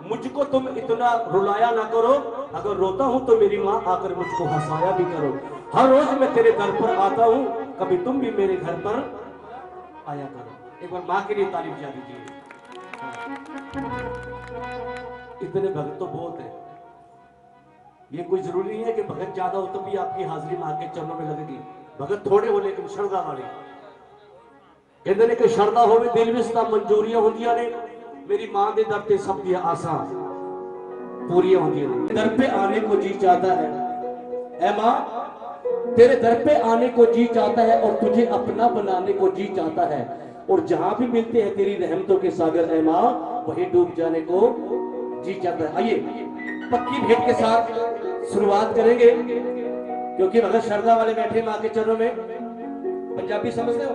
मुझको तुम इतना रुलाया ना करो, अगर रोता हूँ तो मेरी माँ आकर मुझको हंसाया भी करो। हर रोज मैं तेरे दर पर आता हूँ, कभी तुम भी मेरे घर पर आया करो। एक बार माँ के लिए तारीफ जा दीजिए। इतने भक्त तो बहुत है, ये कोई जरूरी नहीं है कि भगत ज्यादा हो तो भी आपकी हाजिरी मां के चरणों में लगेगी। भगत थोड़े हो लेकिन श्रद्धा वाले कहते ने कि श्रद्धा होवे दिल विच तां मंजूरियां होंदियां ने। मेरी मां दे दर ते सब दी आसां पूरियां होंदियां ने। दर पे आने को जी चाहता है ऐ मां, तेरे दर पे आने को जी चाहता है और तुझे अपना बनाने को जी चाहता है। और जहां भी मिलते हैं तेरी रहमतों के सागर ऐ मां, वहीं डूब जाने को जी चाहता है। आइए पक्की भेंट के साथ शुरुआत करेंगे, क्योंकि भगत श्रद्धा वाले बैठे मां के चरणों में। पंजाबी समझते हो?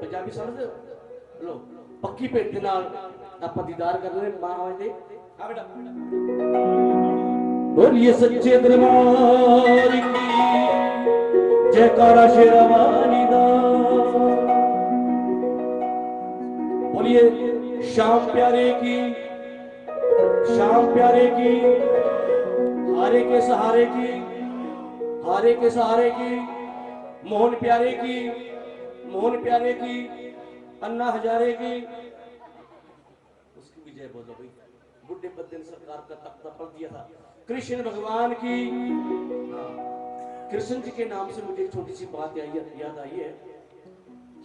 पंजाबी समझते हो? लो पक्की भेंट के नाल आप दीदार कर रहे मां आवे। हां बेटा बोलिए सच्चे दरबार की जयकारा शेरवानी दा। बोलिए श्याम प्यारे की, श्याम प्यारे की, हारे के सहारे की, हारे के सहारे की, मोहन प्यारे की, मोहन प्यारे की, अन्ना हजारे की। उसकी भी जय बोलो भाई। बुढ़े बद्दे ने सरकार का तख्ता पलट दिया था, कृष्ण भगवान की, कृष्ण जी के नाम से मुझे एक छोटी सी बात याद आई है।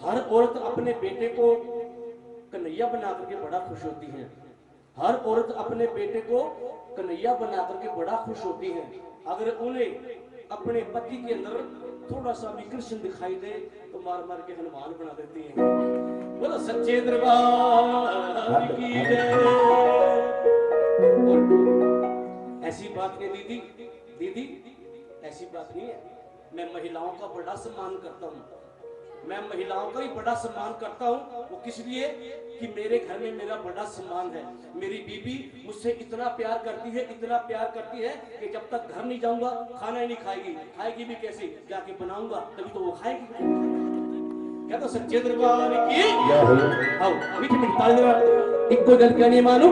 हर औरत अपने बेटे को कन्हैया बना करके बड़ा खुश होती है। हर औरत अपने बेटे को कन्हैया बना करके बड़ा खुश होती है। अगर उन्हें अपने पति के अंदर थोड़ा सा भी कृष्ण दिखाई दे तो मार मार के हनुमान बना देती है। बोलो सच्चे दरबार की जय। और ऐसी बात नहीं दीदी, दीदी ऐसी बात नहीं है। मैं महिलाओं का बड़ा सम्मान करता हूँ। मैं महिलाओं का ही बड़ा सम्मान करता हूँ। वो किस लिए कि मेरे घर में मेरा बड़ा सम्मान है। मेरी बीबी मुझसे इतना प्यार करती है, इतना प्यार करती है कि जब तक घर नहीं जाऊंगा खाना ही नहीं खाएगी। खाएगी भी कैसे, जाके बनाऊंगा तभी तो वो खाएगी। क्या तो सच्चे दरबार की आओ मीठी मीठी ताली दे। इको गल कहनी मानो,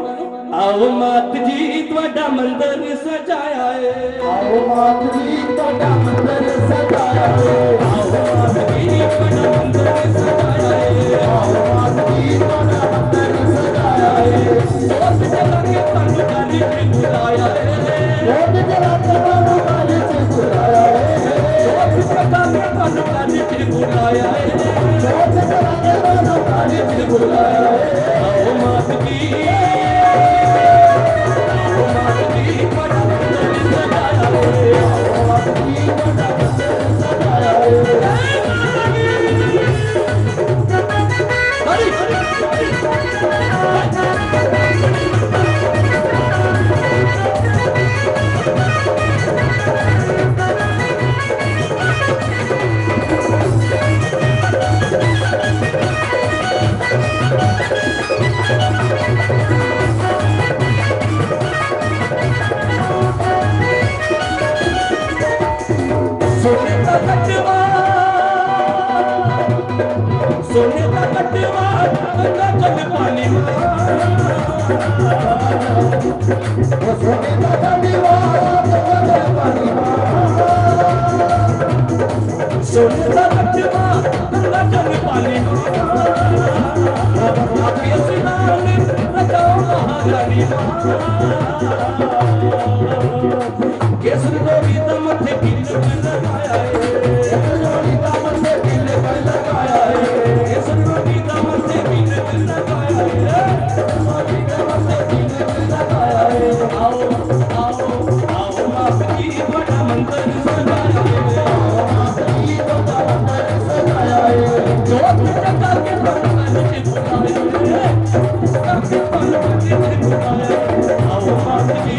आओ मात जी ਤੁਹਾਡਾ ਮੰਦਰ सजाया है। आओ मात जी ਤੁਹਾਡਾ ਮੰਦਰ सजाया है। आओ मात जी ਤੁਹਾਡਾ ਮੰਦਰ सजाया है। आओ मात जी ਤੁਹਾਡਾ ਮੰਦਰ सजाया है। जोत जला के ਤੁਹਾਨੂੰ ਕਾਲੀ ਤੇ ਬੁਲਾਇਆ है। जोत जला के ਤੁਹਾਨੂੰ ਕਾਲੀ ਤੇ ਬੁਲਾਇਆ है। जोत जला के ਤੁਹਾਨੂੰ ਕਾਲੀ ਤੇ ਬੁਲਾਇਆ है। जोत जला के ਤੁਹਾਨੂੰ ਕਾਲੀ ਤੇ ਬੁਲਾਇਆ है। आओ मात जी, आओ मात जी ਤੁਹਾਡਾ ਮੰਦਰ सजाया है। आओ मात जी ਤੁਹਾਡਾ ਮੰਦਰ सजाया है। सोने का कटवा, सोने का कटवा गंगा जल पानी में। सोने का कटवा गंगा जल पानी में। सोने का कटवा गंगा जल पानी में। आपके सिनार में रचाओ महारानी केसर गोरी दमत किल लगाया है। केसर गोरी दमत किल लगाया है। केसर गोरी दमत किल लगाया है। गोरी दमत किल लगाया है। आओ आओ आओ मात जी बड़ा मंदिर सजाया है। आओ मात जी बड़ा मंदिर सजाया है। जोत जगा के भगवान से बुलाया है। सबके भगवान से बुलाया है। आओ मात जी,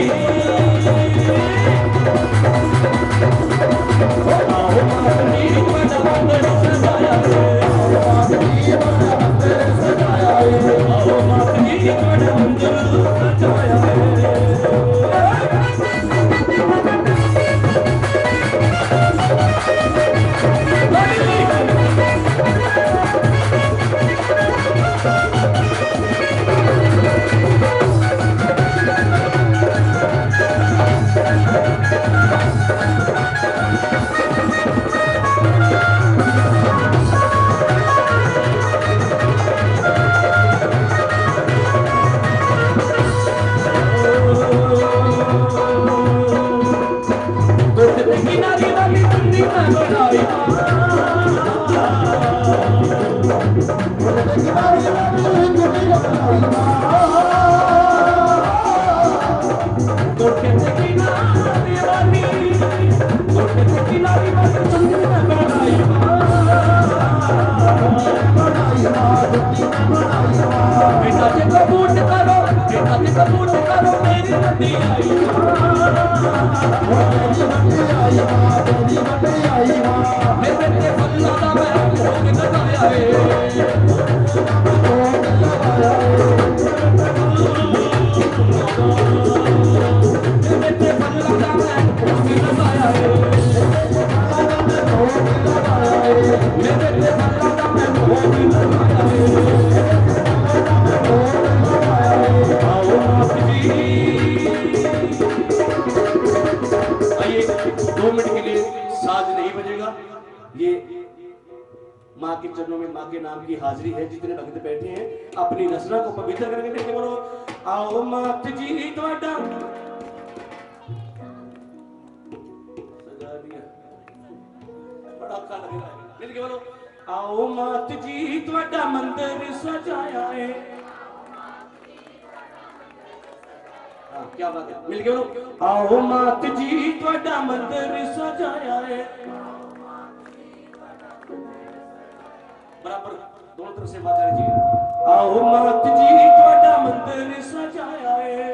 आओ मात जी बड़ा मंदिर सजाया है। आओ मात जी बड़ा मंदिर सजाया है। आओ मात जी बड़ा मंदिर सजाया है। किनारी वाली बंदी ना बनाई किनारी वाली बंदी ना बनाई। तोटे से किनारी वाली, तोटे से किनारी वाली बंदी ना बनाई बेटा से कबूल करो, बेटा से कबूल करो मेरी बंदी आई। मेरे ते फल्ला दा मैं भोग लगाया है। मेरे ते फल्ला दा मैं भोग लगाया है। मेरे ते फल्ला दा मैं भोग लगाया है। आओ मात जी, आइए 2 मिनट के लिए साज नहीं बजेगा। ये माँ के चरणों में माँ के नाम की हाजिरी है। जितने भक्त बैठे हैं अपनी नसना को पवित्र करके बोलो आओ मात जी ਤੁਹਾਡਾ पटाखा लगेगा मिल के बोलो आओ मात जी ਤੁਹਾਡਾ मंदिर सजाया है हाँ क्या बात है मिल के बोलो आओ मात जी ਤੁਹਾਡਾ मंदिर सजाया है बराबर दोनों तरफ से बात कीजिए आओ मात जी ਤੁਹਾਡਾ मंदिर सजाया है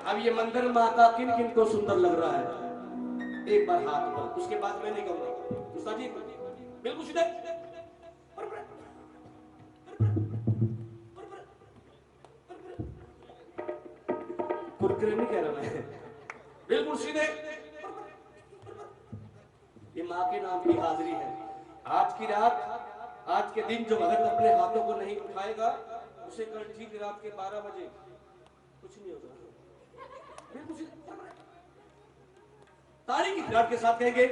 अब ये मंदिर माता किन किन को सुंदर लग रहा है एक बार हाथ पर उसके बाद मैं नहीं कहूंगा उस्ताद जी बिल्कुल सीधे कुरकुरे नहीं कह रहा मैं बिल्कुल सीधे ये माँ के नाम की हाजिरी है आज की रात आज के दिन जो भगत अपने हाथों को नहीं उठाएगा उसे कल ठीक रात के 12 बजे कुछ नहीं होगा ताली की खिलाट के साथ कहेंगे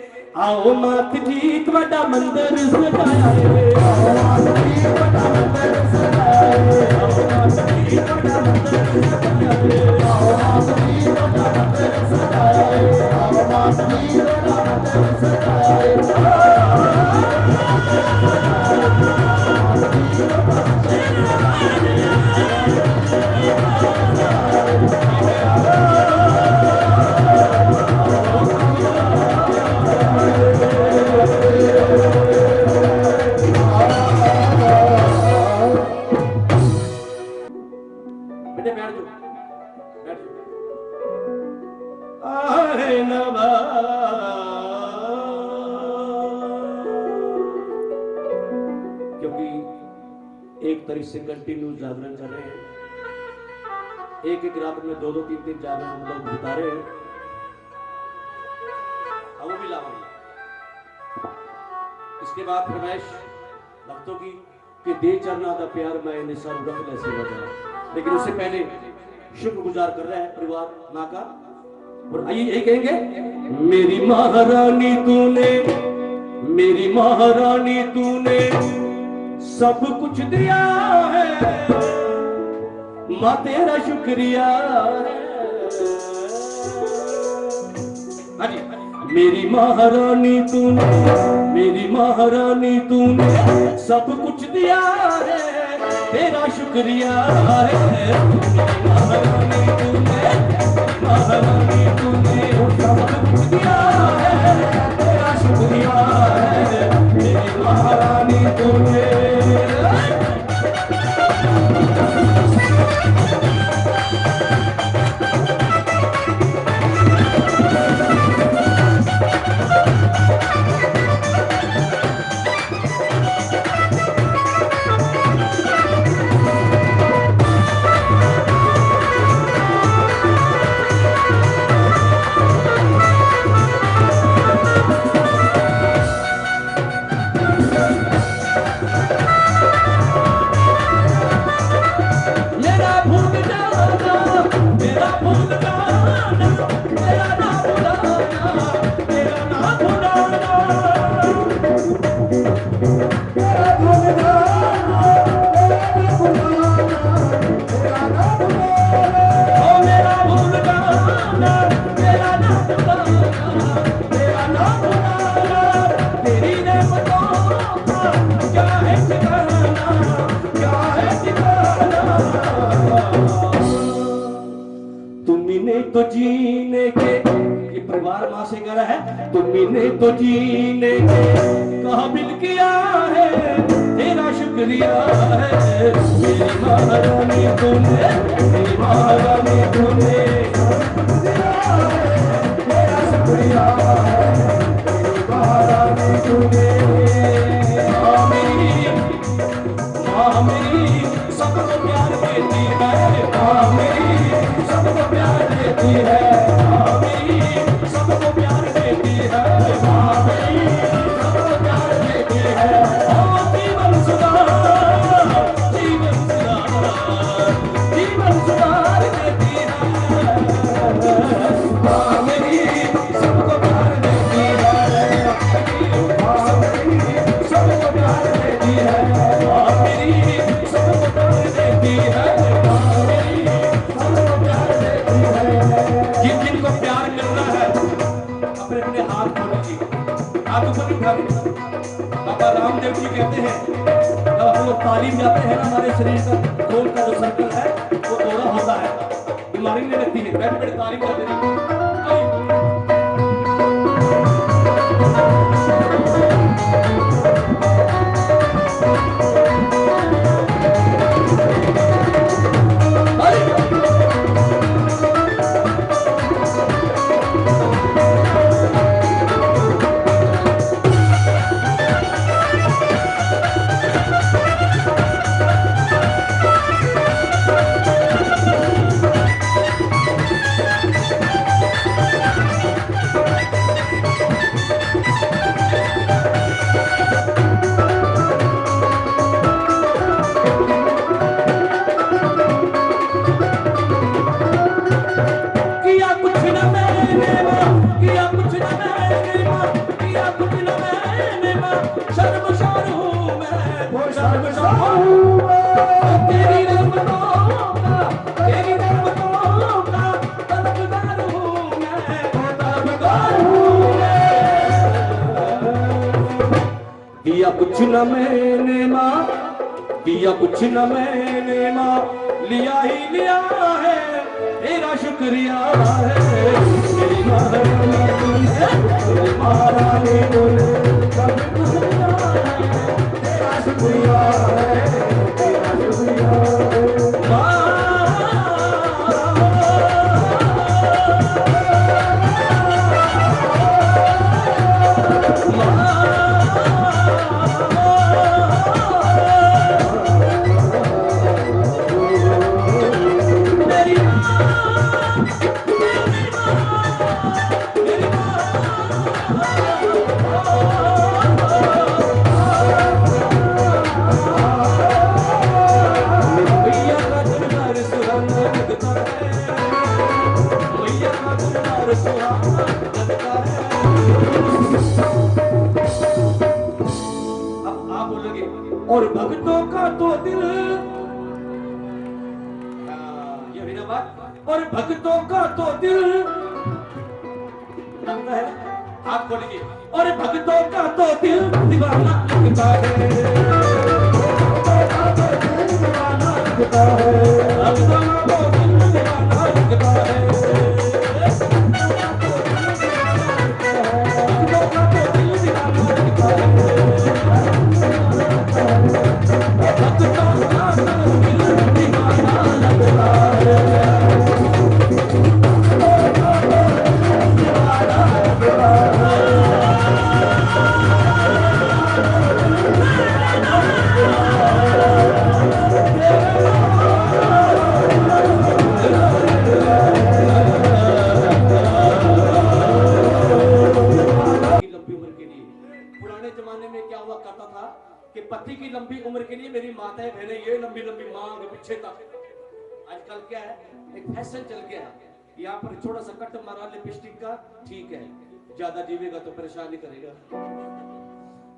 आओ मात जी ਤੁਹਾਡਾ मंदिर सजाया है आओ मात जी ਤੁਹਾਡਾ मंदिर सजाया है आओ मात जी ਤੁਹਾਡਾ मंदिर सजाया है आओ मात जी ਤੁਹਾਡਾ मंदिर सजाया है आओ मात जी ਤੁਹਾਡਾ मंदिर सजाया बेटे बैठ जाओ बैठ जाओ आहे नवा क्योंकि एक तारीख से कंटिन्यू जागरण कर रहे हैं एक रात में 2-2 3-3 जागरण हम लोग बिता रहे हैं अब वो भी लाएंगे इसके बाद फरमाइश भक्तों की कि दे चरना का प्यार मैं निशान रख ले सेवा करा लेकिन उससे पहले शुक्रगुजार कर रहा है परिवार माँ का और आइए यही कहेंगे मेरी महारानी तूने सब कुछ दिया है माँ तेरा शुक्रिया है हाँ जी मेरी महारानी तूने सब कुछ दिया है तेरा शुक्रिया है महारानी तूने सब कुछ दिया है तेरा शुक्रिया है मेरी महारानी तूने तो जीने के ये परिवार माँ से कह रहा है तुमने तो जीने के काबिल किया है तेरा शुक्रिया है मेरी महारानी तूने तेरा शुक्रिया है मेरी महारानी तूने माँ मेरी सबको प्यार देती है माँ मेरी सबको प्यार देती है माँ मेरी सबको प्यार देती है माँ मेरी सबको प्यार देती है जीवन सुधार देती है माँ मेरी सबको प्यार देती है माँ मेरी सबको प्यार देती है माँ मेरी सबको प्यार देती है माँ मेरी सबको प्यार देती है महादेव जी कहते हैं जब हम लोग तालीम जाते हैं ना, हमारे शरीर का खून का जो सर्कल है वो थोड़ा होता है, बीमारी नहीं लगती है। बैठ बैठ तालीम करते हैं। दिया कुछ न मैंने माँ, दिया कुछ न मैंने माँ, लिया ही लिया है, तेरा शुक्रिया है। मेरी माँ मेरी महारानी बोले, सब कुछ लिया है, तेरा शुक्रिया है, तेरा शुक्रिया है। माँ और भक्तों का तो दिल, ये भी ना बात, और भक्तों का तो दिल लगता है, आप बोलिए, और भक्तों का तो दिल दीवाना लगता है, भक्तों का तो दिल दीवाना लगता है, भक्तों का तो दिल दीवाना लगता है, भक्तों का तो दिल दीवाना लगता कि पति की लंबी उम्र के लिए मेरी माताएं बहनें ये लंबी लंबी मांग पीछे तक। आजकल क्या है, एक फैशन चल गया है, यहाँ पर थोड़ा सा कट मारा लिपस्टिक का, ठीक है, ज्यादा जीवेगा तो परेशानी करेगा।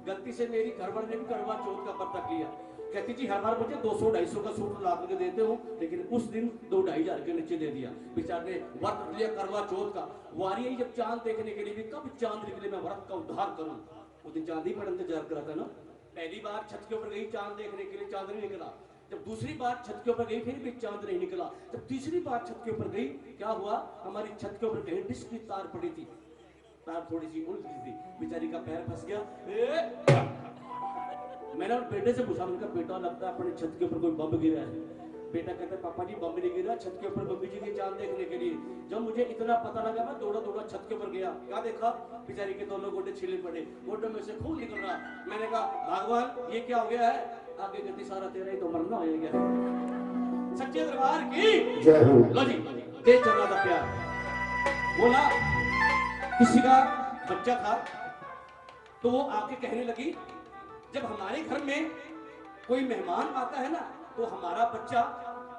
गलती से मेरी घरवाली ने भी करवा चौथ का पता किया, कहती जी हर बार मुझे 200-250 का सूट ला करके देते हो, लेकिन उस दिन 2-2.5 के नीचे दे दिया। बेचारे ने व्रत लिया करवा चौथ का, वारी आई जब चांद देखने के लिए भी, कब चांद निकले मैं व्रत का उद्धार करूं। उस दिन चांद ही पर इंतजार करा था ना। पहली बार छत के ऊपर गई चांद देखने के लिए, चांद नहीं निकला। जब दूसरी बार छत के ऊपर गई फिर भी चांद नहीं निकला। जब तीसरी बार छत के ऊपर गई, क्या हुआ, हमारी छत के ऊपर कहीं डिश की तार पड़ी थी, तार थोड़ी सी उल्टी थी, बेचारी का पैर फंस गया। मैंने बेटे से पूछा, उनका बेटा लगता है अपने छत के ऊपर कोई बम गिरा है। बेटा कहता है पापा जी बम नहीं गिरा, छत के ऊपर मम्मी जी की चांद देखने के लिए। जब मुझे इतना पता लगा मैं दौड़ा दौड़ा छत के ऊपर गया, क्या देखा, बेचारी के दोनों गोडे छिले पड़े, गोडों में से खून निकल रहा। मैंने कहा भगवान ये क्या हो गया है, आगे गति सारा तेरा ही तो मरना हो गया। सच्चे दरबार की जय हो। लो जी, दे चल रहा था प्यार। बोला किसी का बच्चा था तो वो आके कहने लगी, जब हमारे घर में कोई मेहमान आता है ना तो हमारा बच्चा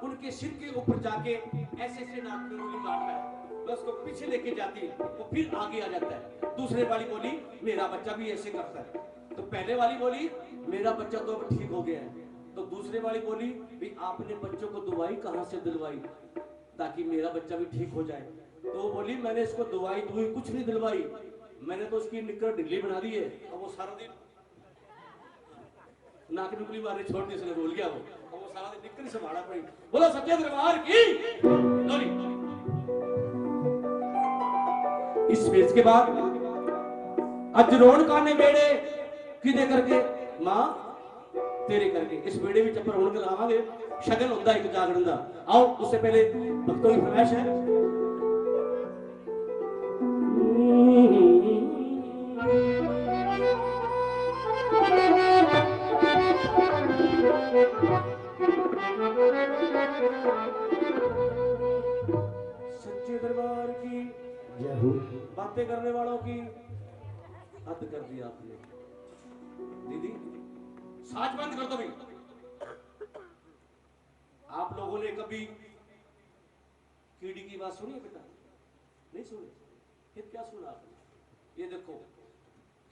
उनके सिर के ऊपर जाके ऐसे ऐसे नाक में उंगली मारता है, मैं उसको पीछे लेके जाती है, वो फिर आगे आ जाता है। दूसरे वाली बोली मेरा बच्चा भी ऐसे करता है। तो पहले वाली बोली मेरा बच्चा तो अब ठीक हो गया है। तो दूसरे वाली बोली भी आपने बच्चों को दवाई कहाँ से दिलवाई ताकि मेरा बच्चा भी ठीक हो जाए। तो वो बोली मैंने इसको दवाई कुछ नहीं दिलवाई, मैंने तो उसकी निकर ढिल्ली बना दी है। अब वो सारा दिन नाक नुकली मारने छोड़ दी, उसने भूल गया वो, और वो सारा दिन निकल संभाला पड़ी। बोलो सच्चे दरबार की। लो जी। इस स्पीच के बाद अज रोण काने बेड़े किदे करके मां तेरे करके, इस बेड़े में चप्पर रोण करावांगे, शगन होता एक जागरण दा। आओ उससे पहले भक्तों की फरमाइश है। सच्चे दरबार की जय हो। बातें करने वालों की हद कर दी आपने। दीदी साज बंद कर दो भाई। आप लोगों ने कभी कीड़ी की बात सुनी है बेटा? नहीं सुनी? फिर क्या सुना आपने? ये देखो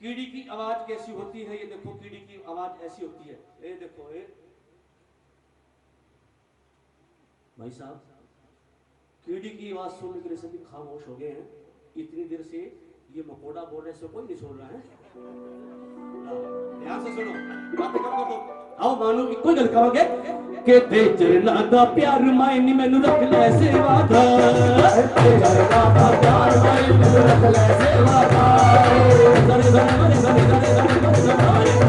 कीड़ी की आवाज कैसी होती है, ये देखो कीड़ी की आवाज ऐसी होती है। ये देखो ये भाई साहब, कीड़ी की आवाज सुनने के लिए सभी खामोश हो गए हैं। इतनी देर से ये मकोड़ा बोलने से कोई नहीं सुन रहा है। ध्यान से सुनो, बातें कम कर दो। आओ मानो कि कोई गल कहोगे के ते चरना दा प्यार मायनी मैनू रख ले सेवादार, ते चरना दा प्यार मायनी मैनू रख ले सेवादार। गरे गरे गरे गरे गरे गरे गरे गरे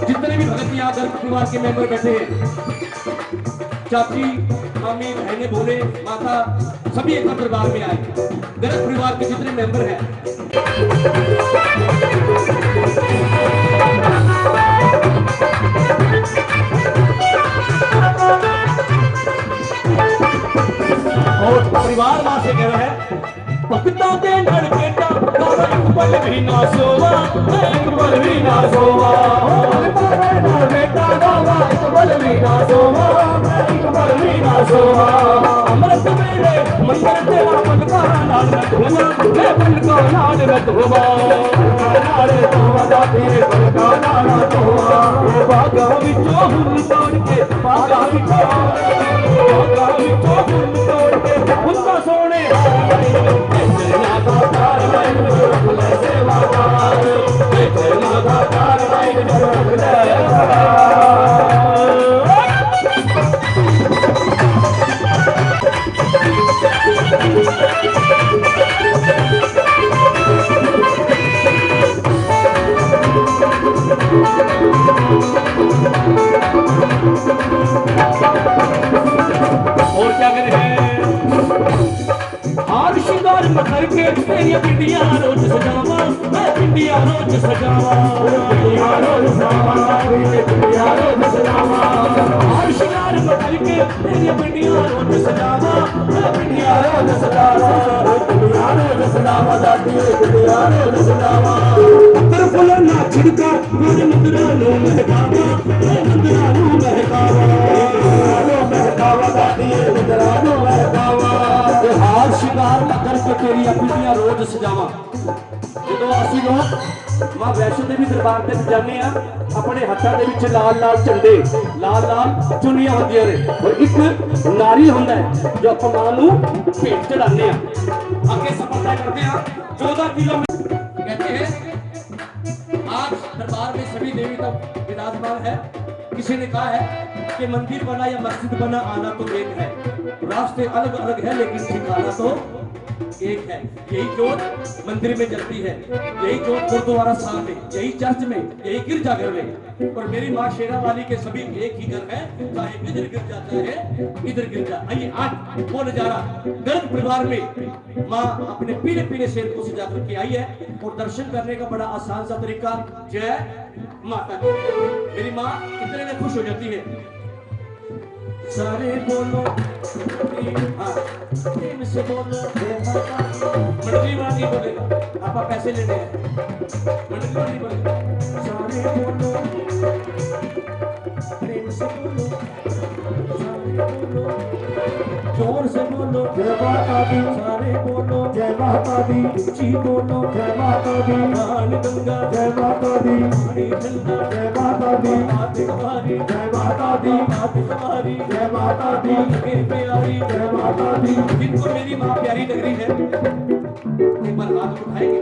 जितने भी भगत यहाँ गर्भ परिवार के मेंबर बैठे हैं, चाची मामी बहने बोले माता सभी एक दरबार में आए। गर्भ परिवार के जितने मेंबर हैं और परिवार मां से कह रहा है भक्ता दे नड़ बेटा एक पल भी ना सोवा, एक पल भी ना सोवा। भक्ता दे नड़ बेटा एक पल भी ना सोवा, एक पल भी ना सोवा। अमृत मेरे मंदिर तेरा पलका नाल में धोवा, मैं पलका नाल में धोवा, नाल धोवा तेरे पलका नाल धोवा। बागा विचों हुल तोड़ के, बागा विचों हुल तोड़ के उनका सोने और क्या करे हार शिंगार करके तेरी पिंडिया रोज सजावा, मैं पिंडिया रोज सजावा, पिंडिया रोज सजावा, पिंडिया रोज सजावा। हार शिंगार करके तेरी पिंडिया रोज सजावा, मैं पिंडिया रोज सजावा, पिंडिया रोज सजावा, पिंडिया रोज सजावा। पत्थर फुल ना छिड़का मेरे मंदिरा नो महकावा, मैं मंदिरा नो महकावा, महकावा दादी मंदिरा नो महकावा। हार शिंगार करके तेरी पिंडिया रोज सजावा। जो असि लोग मां वैष्णो देवी दरबार ते जाने आ, अपने हत्थां दे विच लाल लाल झंडे, लाल लाल चुन्नियां होंदियां ने और एक नारी होंदा है जो आपां मां नूं भेंट चढ़ाने आ। आगे सफर तय करते हैं 14 किलोमीटर। कहते हैं आज दरबार में सभी देवी तब विराजमान है। किसी ने कहा है कि मंदिर बना या मस्जिद बना आना तो एक है, रास्ते अलग अलग है लेकिन ठिकाना तो एक है। यही जोत मंदिर में जलती है, यही जोत गुरुद्वारा साहब में, यही चर्च में, यही गिरजाघर में। और मेरी माँ शेरा वाली के सभी एक ही घर है, चाहे इधर गिर जाता है इधर गिर जा। आइए आज वो नजारा गर्भ परिवार में माँ अपने पीले पीले शेर को सजा करके आई है और दर्शन करने का बड़ा आसान सा तरीका। जय माता दी। मेरी माँ इतने में खुश हो जाती है। सारे बोलो हाँ प्रेम से बोलो मंडली वाली बोलेगा आप पैसे लेने हैं मंडली वाली बोलेगा सारे बोलो प्रेम से बोलो सारे बोलो जोर से बोलो जय माता दी, सारे बोलो जय माता दी, ऊंची बोलो जय माता दी, कान गंगा जय माता दी, हरी झंडा जय माता दी, हाथ तुम्हारी जय माता दी, हाथ तुम्हारी जय माता दी, के प्यारी जय माता दी। जिनको मेरी माँ प्यारी लग रही है एक बार हाथ उठाएंगे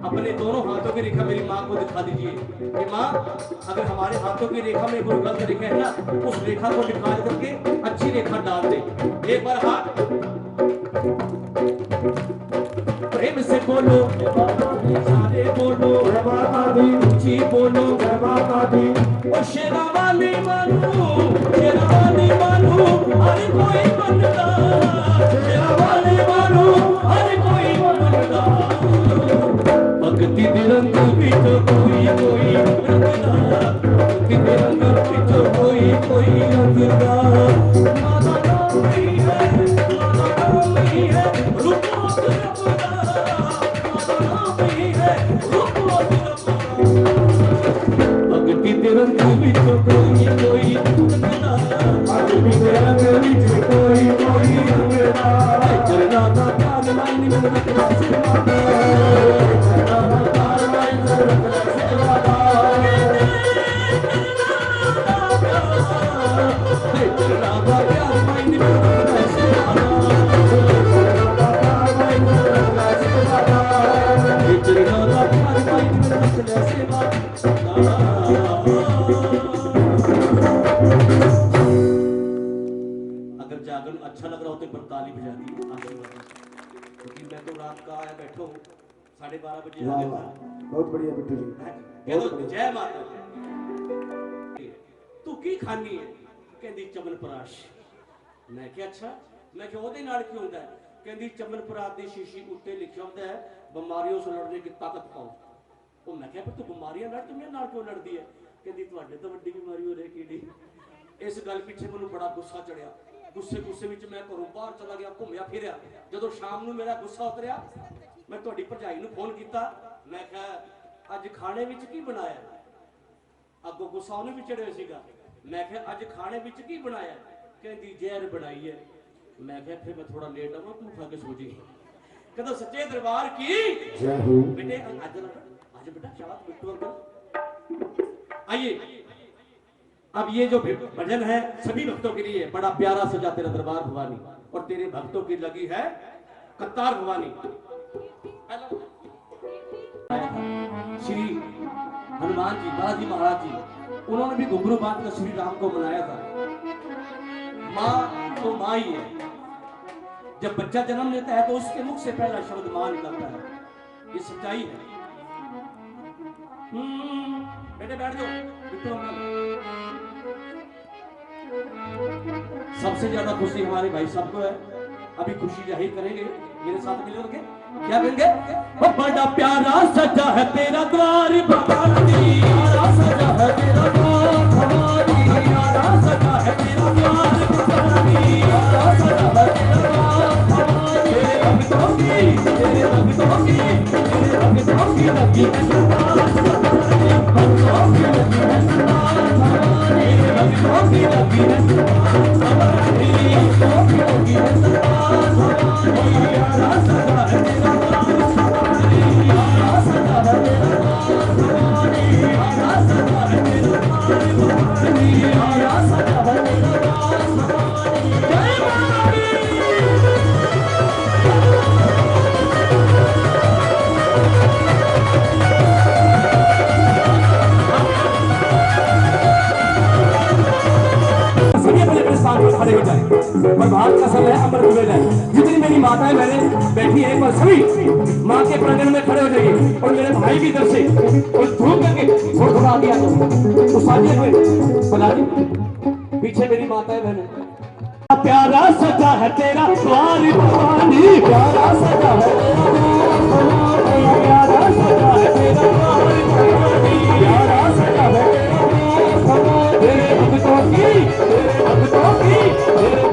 अपने दोनों हाथों की रेखा मेरी माँ को दिखा दीजिए कि माँ अगर हमारे हाथों की रेखा में कोई गलत रेखा है ना उस रेखा को निकाल करके अच्छी रेखा डाल दे एक बार हाथ प्रेम से बोलो सारे बोलो जय माता दी, ऊंची बोलो जय माता दी, ओ शेरा वाली मानू हर कोई बनता शेरा वाली मानू हर कोई बनता भक्ति दे रंग बिच कोई रंगदा भक्ति दे रंग बिच कोई रंगदा माता नाम नहीं है रूप रंगदा माता नाम नहीं है रूप रंगदा भक्ति दे रंग बिच कोई रंगदा भक्ति दे रंग बिच कोई रंगदा चरना का प्यार लाइन में रखना सिरमाता चरना का प्यार लाइन में रखना अगर जागरण अच्छा लग रहा हो तो एक बार ताली बजा दी आशीर्वाद क्योंकि मैं तो रात का आया बैठो 12:30 बजे आ वाह गया वाह, बहुत बढ़िया बिट्टू जी, कह दो जय माता दी। तू की खानी है कहती चमनप्राश मैं क्या अच्छा मैं क्या ਉਹਦੇ ਨਾਲ ਕੀ ਹੁੰਦਾ ਹੈ ਕਹਿੰਦੀ ਚਮਨਪ੍ਰਾਸ਼ ਦੀ ਸ਼ੀਸ਼ੀ ਉੱਤੇ ਲਿਖਿਆ ਹੁੰਦਾ ਹੈ ਬਿਮਾਰੀਆਂ ਤੋਂ ਲੜਨੇ ਦੀ ਤਾਕਤ ਪਾਓ ਉਹ ਮੈਂ ਕਿਹਾ ਪਰ ਤੂੰ ਬਿਮਾਰੀਆਂ ਨਾਲ ਤੂੰ ਮੇਰੇ ਨਾਲ ਕਿਉਂ ਲੜਦੀ ਹੈ ਕਹਿੰਦੀ ਤੁਹਾਡੇ ਤੋਂ ਵੱਡੀ ਬਿਮਾਰੀ ਹੋ ਰਹੀ ਕਿਹੜੀ ਇਸ ਗੱਲ ਪਿੱਛੇ ਮੈਨੂੰ ਬੜਾ ਗੁੱਸਾ ਚੜਿਆ ਗੁੱਸੇ ਵਿੱਚ ਮੈਂ ਘਰੋਂ ਬਾਹਰ ਚਲਾ ਗਿਆ ਘੁੰਮਿਆ ਫਿਰਿਆ ਜਦੋਂ ਸ਼ਾਮ ਨੂੰ ਮੇਰਾ ਗੁੱਸਾ ਉਤਰਿਆ ਮੈਂ ਤੁਹਾਡੀ ਭਰਜਾਈ ਨੂੰ ਫੋਨ ਕੀਤਾ ਮੈਂ ਕਿਹਾ ਅੱਜ ਖਾਣੇ ਵਿੱਚ ਕੀ ਬਣਾਇਆ ਅੱਗੋਂ ਗੁੱਸਾ ਉਹਨੂੰ ਵੀ ਚੜਿਆ ਸੀਗਾ ਮੈਂ ਕਿਹਾ ਅੱਜ ਖਾਣੇ ਵਿੱਚ ਕੀ ਬਣਾਇਆ ਕਹਿੰਦੀ ਜ਼ਹਿਰ ਬਣਾਈ ਹੈ मैं क्या फिर मैं थोड़ा लेट आऊंगा तू खा के सो जी कहता सच्चे दरबार की जय हो। बेटे आज बेटा शाबाश बिट्टू अंकल आइए अब ये जो भजन है सभी भक्तों के लिए बड़ा प्यारा सजा तेरा दरबार भवानी और तेरे भक्तों की लगी है कतार भवानी श्री हनुमान जी बालाजी महाराज जी उन्होंने भी घुंघरू बांध कर श्री राम को मनाया था माँ तो माँ ही है जब बच्चा जन्म लेता है तो उसके मुख से पहला शब्द मां निकलता है ये सच्चाई है बेटे बैठ जाओ बिट्टू अंकल सबसे ज्यादा खुशी हमारे भाई साहब को है अभी खुशी जाहिर करेंगे मेरे साथ मिल के क्या कहेंगे वो बड़ा प्यारा सजा है तेरा द्वार भवानी प्यारा सजा है तेरा द्वार भवानी प्यारा सजा है तेरा द्वार भवानी प्यारा सजा है तेरा द्वार भवानी तेरे भक्तों की लगी है सरदार भवानी भक्तों की लगी है सरदार भवानी भक्तों की लगी है सरदार भवानी भक्तों की लगी है सरदार भवानी प्यारा सजा है तेरा द्वार भवानी प्यारा सजा है तेरा द्वार भवानी प्यारा सजा है तेरा द्वार भवानी प्यारा सजा है तेरा द्वार भवानी जय भवानी सभी अपने अपने स्थान पर खड़े हो जाए प्रभात का समय अमृत हुए जाए जितनी मेरी माताएं बहनें बैठी है एक बार सभी माँ के प्रांगण में खड़े हो जाइए और मेरे भाई भी इधर से और धूप करके थोड़ा आगे आ जाओ तो साजिए हुए बना दी पीछे मेरी माताएं बहनें प्यारा सजा है तेरा द्वार भवानी प्यारा सजा है तेरा द्वार भवानी प्यारा सजा है तेरा द्वार भवानी प्यारा सजा है तेरा द्वार भवानी तेरे भक्तों की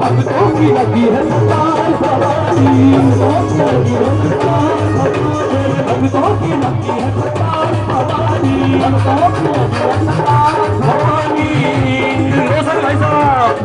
भक्तों की लगी है सरकार भवानी, भक्तों की लगी है सरकार भवानी, भक्तों की लगी है सरकार भवानी, भक्तों की लगी है सरकार भवानी। रोशन भाई साहब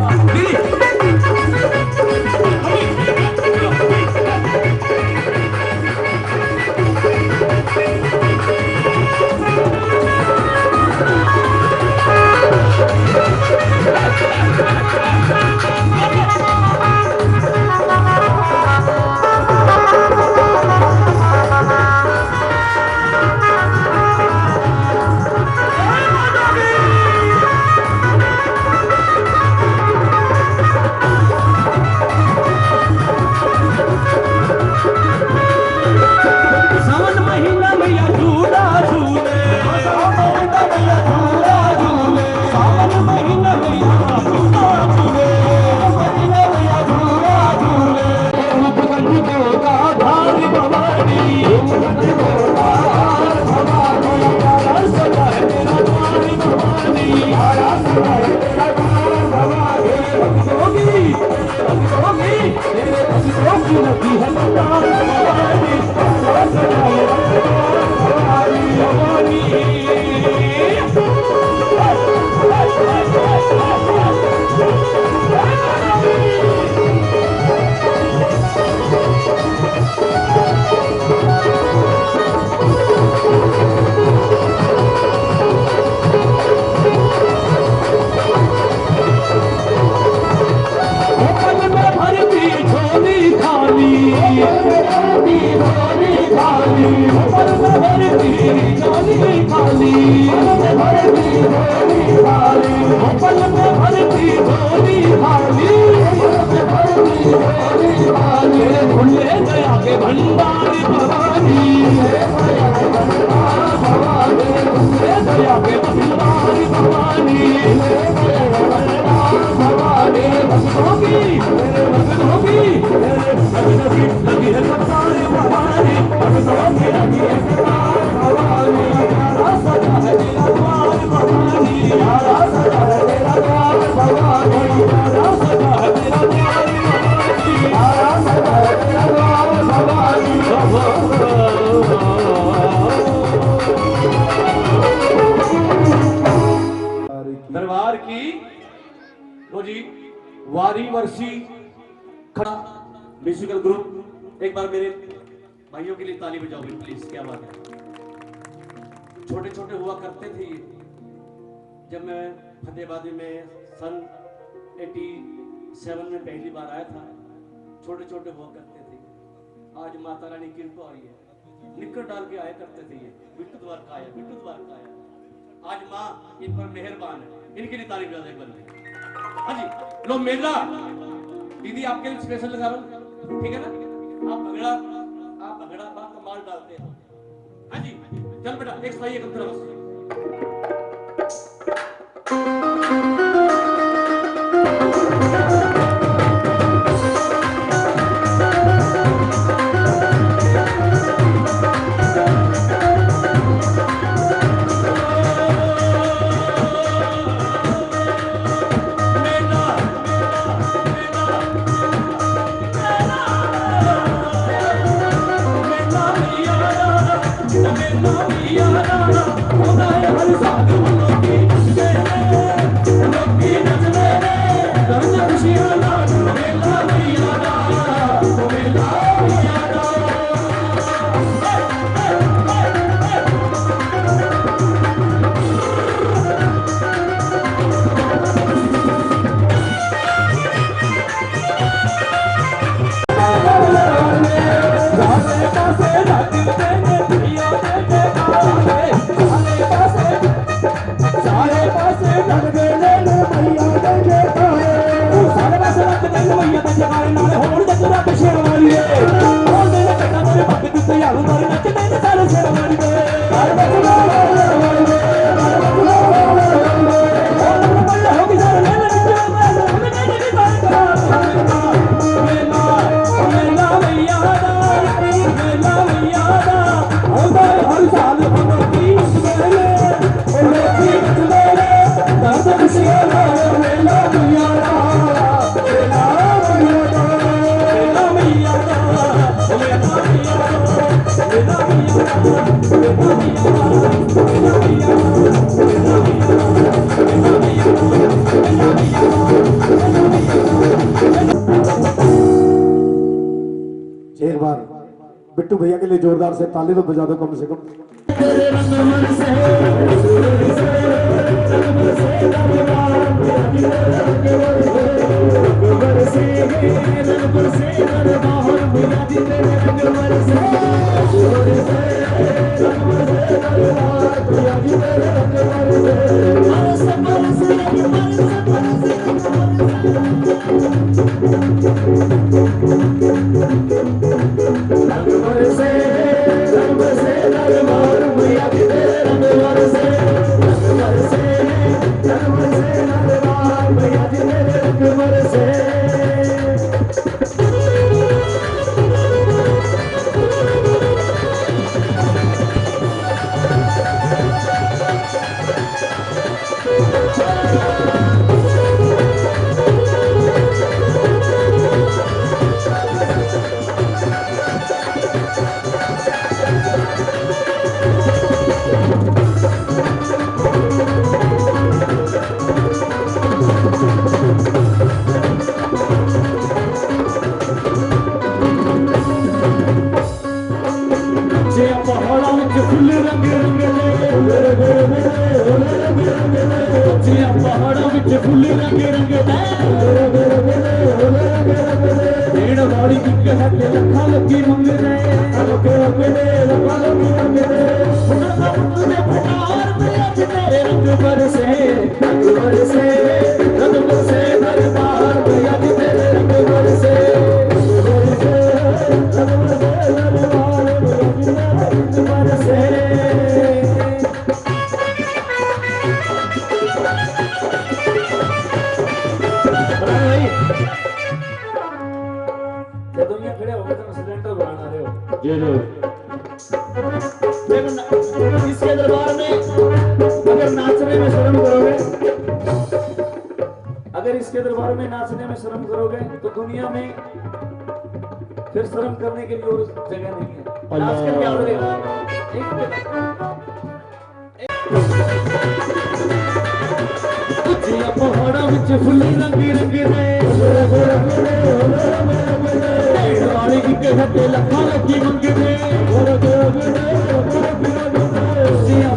सावन महीना मैया झूला झूले, सावन महीना मैया झूला झूले, रूप गंध देवता धारी भवानी, प्यारा सजा है तेरा धारी भवानी, प्यारा सजा है तेरा धारी भवानी, भक्तोगी तेरे भक्तों की लगी है सरकार भवानी, प्यारा सजा है भवानी भवानी। भरती झोली खाली, भरती झोली खाली, भरती झोली खाली, भरती झोली खाली, पल में भरती झोली खाली, भरती झोली खाली, खुले दया के भंडारी भवानी, खुले दया के भंडारी भवानी, भवानी भक्तों की लगी है सरकार भवानी, भक्तों की लगी है सरकार भवानी, प्यारा सजा है तेरा द्वार भवानी, प्यारा सजा है तेरा द्वार भवानी, प्यारा सजा है तेरा द्वार भवानी, प्यारा सजा है तेरा द्वार भवानी। दरबार की लो जी वारी वर्षी खड़ा म्यूजिकल ग्रुप, एक बार मेरे भाइयों के लिए ताली बजाओगे प्लीज, क्या बात है। छोटे छोटे हुआ करते थे ये, जब मैं फतेहाबाद में सन 87 में पहली बार आया था, छोटे छोटे हुआ करते थे। आज माता रानी की कृपा हुई है, निक्कर डाल के आया करते थे ये, बिट्टू द्वार का आया, बिट्टू द्वार का आया। आज माँ इन पर मेहरबान है, इनके लिए ताली बजा दे बंदे। हाँ जी लो मेला दीदी आपके लिए स्पेशल लगा रहा हूँ, ठीक है ना। आप भगड़ा बात कमाल डालते हो। हाँ जी चल बेटा एक सही एक अंतर बस। Hare बिट्टू भैया के लिए जोरदार से ताली तो बजा दो कम से कम। पहाड़ों विच फुल रंगे रंगे वाली कहते लखा लगी मंगने रंग बरसे रंग बरसे रंग बरसे दरबार में आज तेरे रंग बरसे रंग बरसे इसके दरबार में अगर नाचने में शर्म करोगे, अगर इसके दरबार में नाचने में शर्म करोगे तो दुनिया में फिर शर्म करने के लिए और जगह नहीं है। नाच कर क्या करेगा? पहाड़ों में फुल रंगी रंगे वाली की कहते लखा लगी मंगने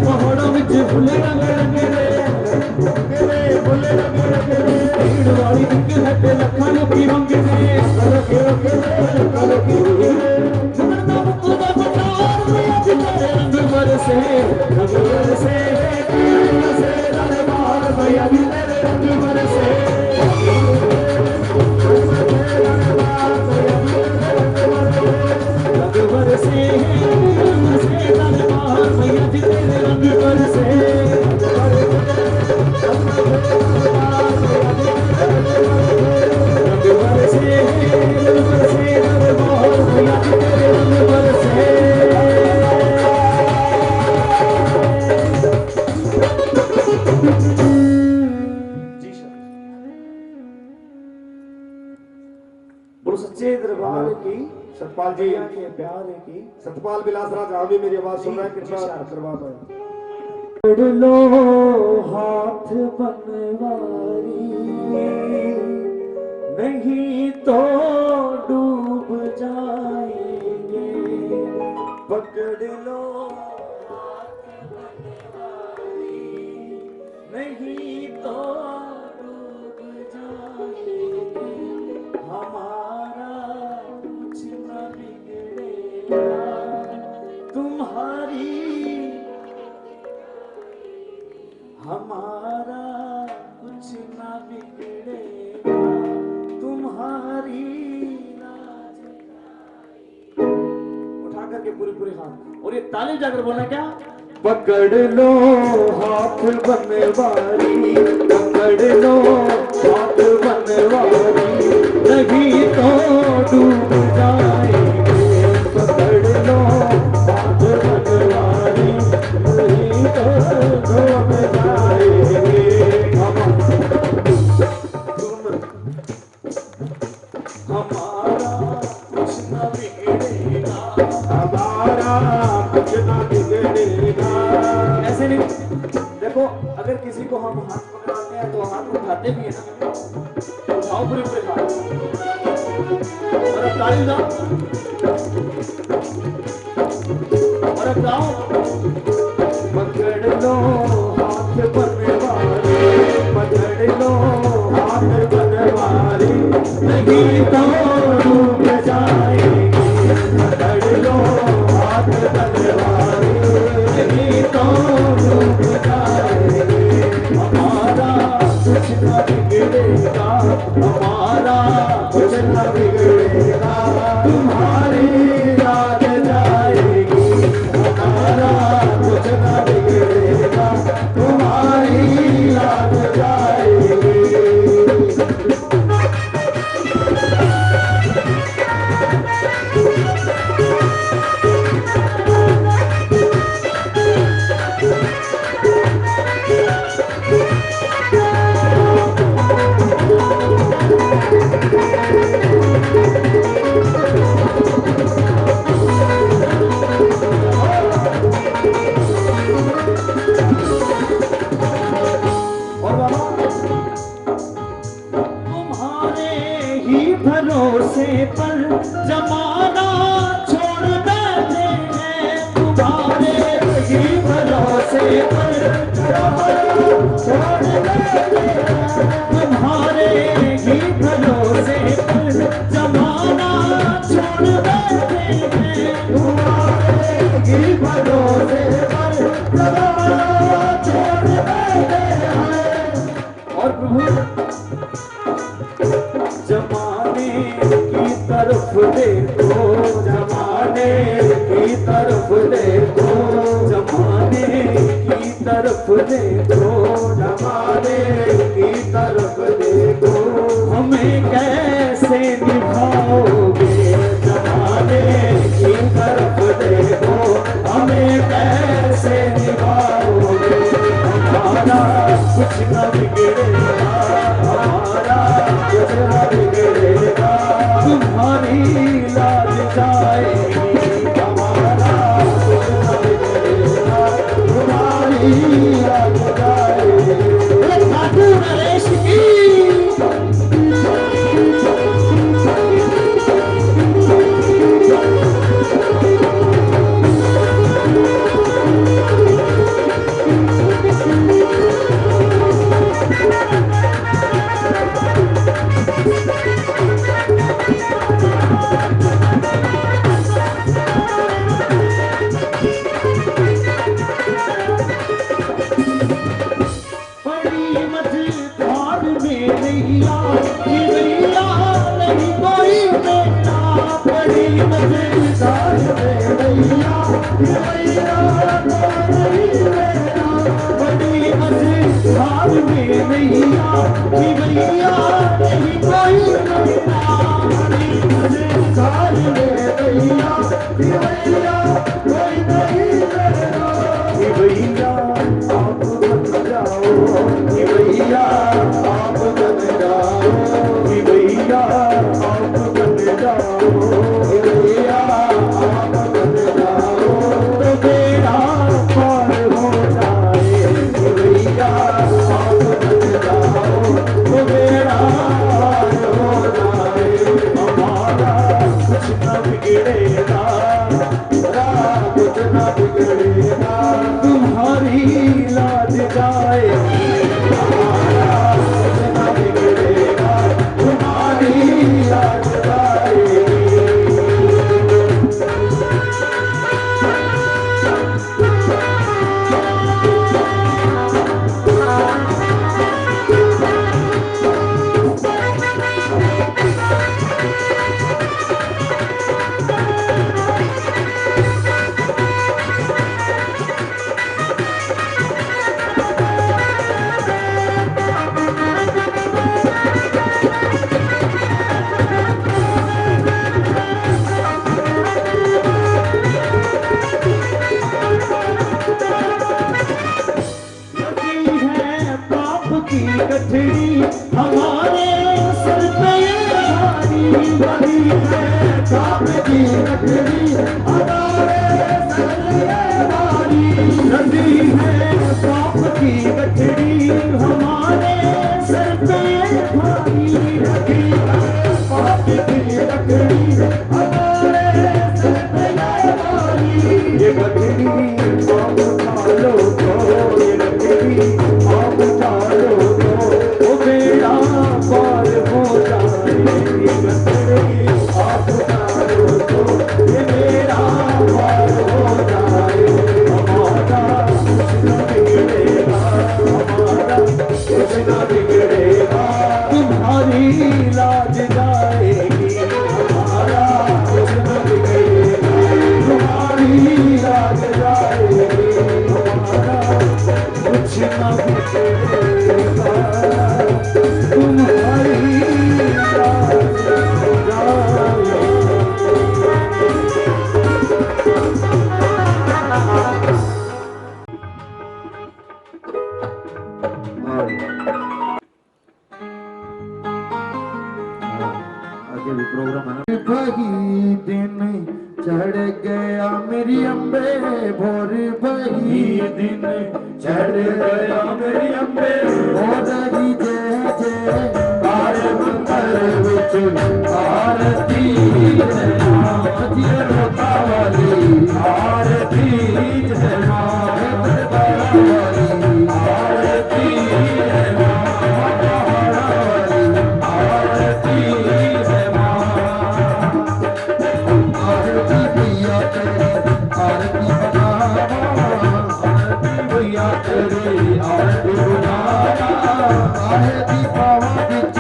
पहाड़ों में फुल रंगे रंगे वाली की कहते लखा लगी मंगने रंग बरसे रंग बरसे रंग बरसे सच्चे दरबार की सतपाल जी के प्यार की सतपाल विलासराज आप भी मेरी आवाज सुन रहे हैं, कृपया करवा पाए। पकड़ लो हाथ बनवारी नहीं तो डूब जाएंगे, पकड़ लो हाथ बनवारी नहीं तो डूब जाएंगे, हमारा कुछ न बिगड़ेगा तुम्हारी, हमारा कुछ ना बिगड़ेगा तुम्हारी राज। उठा करके पूरे पूरे हाथ और ये ताली जाकर बोला क्या? पकड़ लो हाथ बनवारी, पकड़ लो हाथ बनवारी नहीं तो डूब जाएंगे, पकड़ लो हाथ बनवारी नहीं तो डूब जाएंगे, हमारा कुछ न बिगड़ेगा, हमारा कुछ ना बिगड़ेगा। ऐसे नहीं देखो, अगर किसी को हम हाथ पकड़ाते हैं तो हाथ उठाते भी है ना, उठाओ पूरे पूरे हाथ और अब ताली दो। तुम्हारी नहीं तो डूब जाएगी। पकड़ लो हाथ तलवारी नहीं तो डूब जाएगी। हमारा कुछ न बिगड़ेगा, हमारा कुछ न बिगड़ेगा, तुम्हारी याद जाएगी। हमारा कुछ न बिगड़ेगा, तुम्हारी याद जाएगी। तुम्हारे ही भरोसे पर जमाना छोड़ बैठे हैं। तुम्हारे ही भरोसे पर जमाना छोड़ बैठे हैं। तुम्हारे ही भरोसे पर जमाना छोड़ बैठे हैं। तुम्हारे ही भरोसे पर जमाना छोड़ बैठे हैं। और प्रभु जमाने की तरफ देखो, जमाने की तरफ देखो, जमाने की तरफ देखो, जमाने की तरफ देखो, हमें कैसे निभाओगे। जमाने की तरफ देखो, हमें कैसे निभाओगे। हमारा कुछ न बिगड़ेगा, हमारा कुछ न बिगड़ेगा, तुम्हारी लाज जाएगी। हमारा कुछ न बिगड़ेगा, तुम्हारी लाज जाएगी। साधु नरेश की पार हो जाएगी गंदगी आप उतारो तो ये मेरा पार हो जाए हमारा कुछ न बिगड़ेगा हमारा कुछ न बिगड़ेगा तुम्हारी लाज जाएगी हमारा कुछ न बिगड़ेगा तुम्हारी लाज जाएगी हमारा कुछ न बिगड़ेगा तुम्हारी लाज जाएगी। आगे भी प्रोग्राम है ना। वही दिन चढ़ गया मेरी अम्बे भोर वही ये दिन चढ़ गया मेरी अम्बे भोर ही जय जय बार मंदिर विच आरती जय मां जिया रोता वाली आरती जय मां दरबारा वाली आरती जय मां पहाड़ा वाली आरती जय मां आरती भैया तेरी आरती बनावा भैया तेरी आरती बुलावा आरती पावा बिच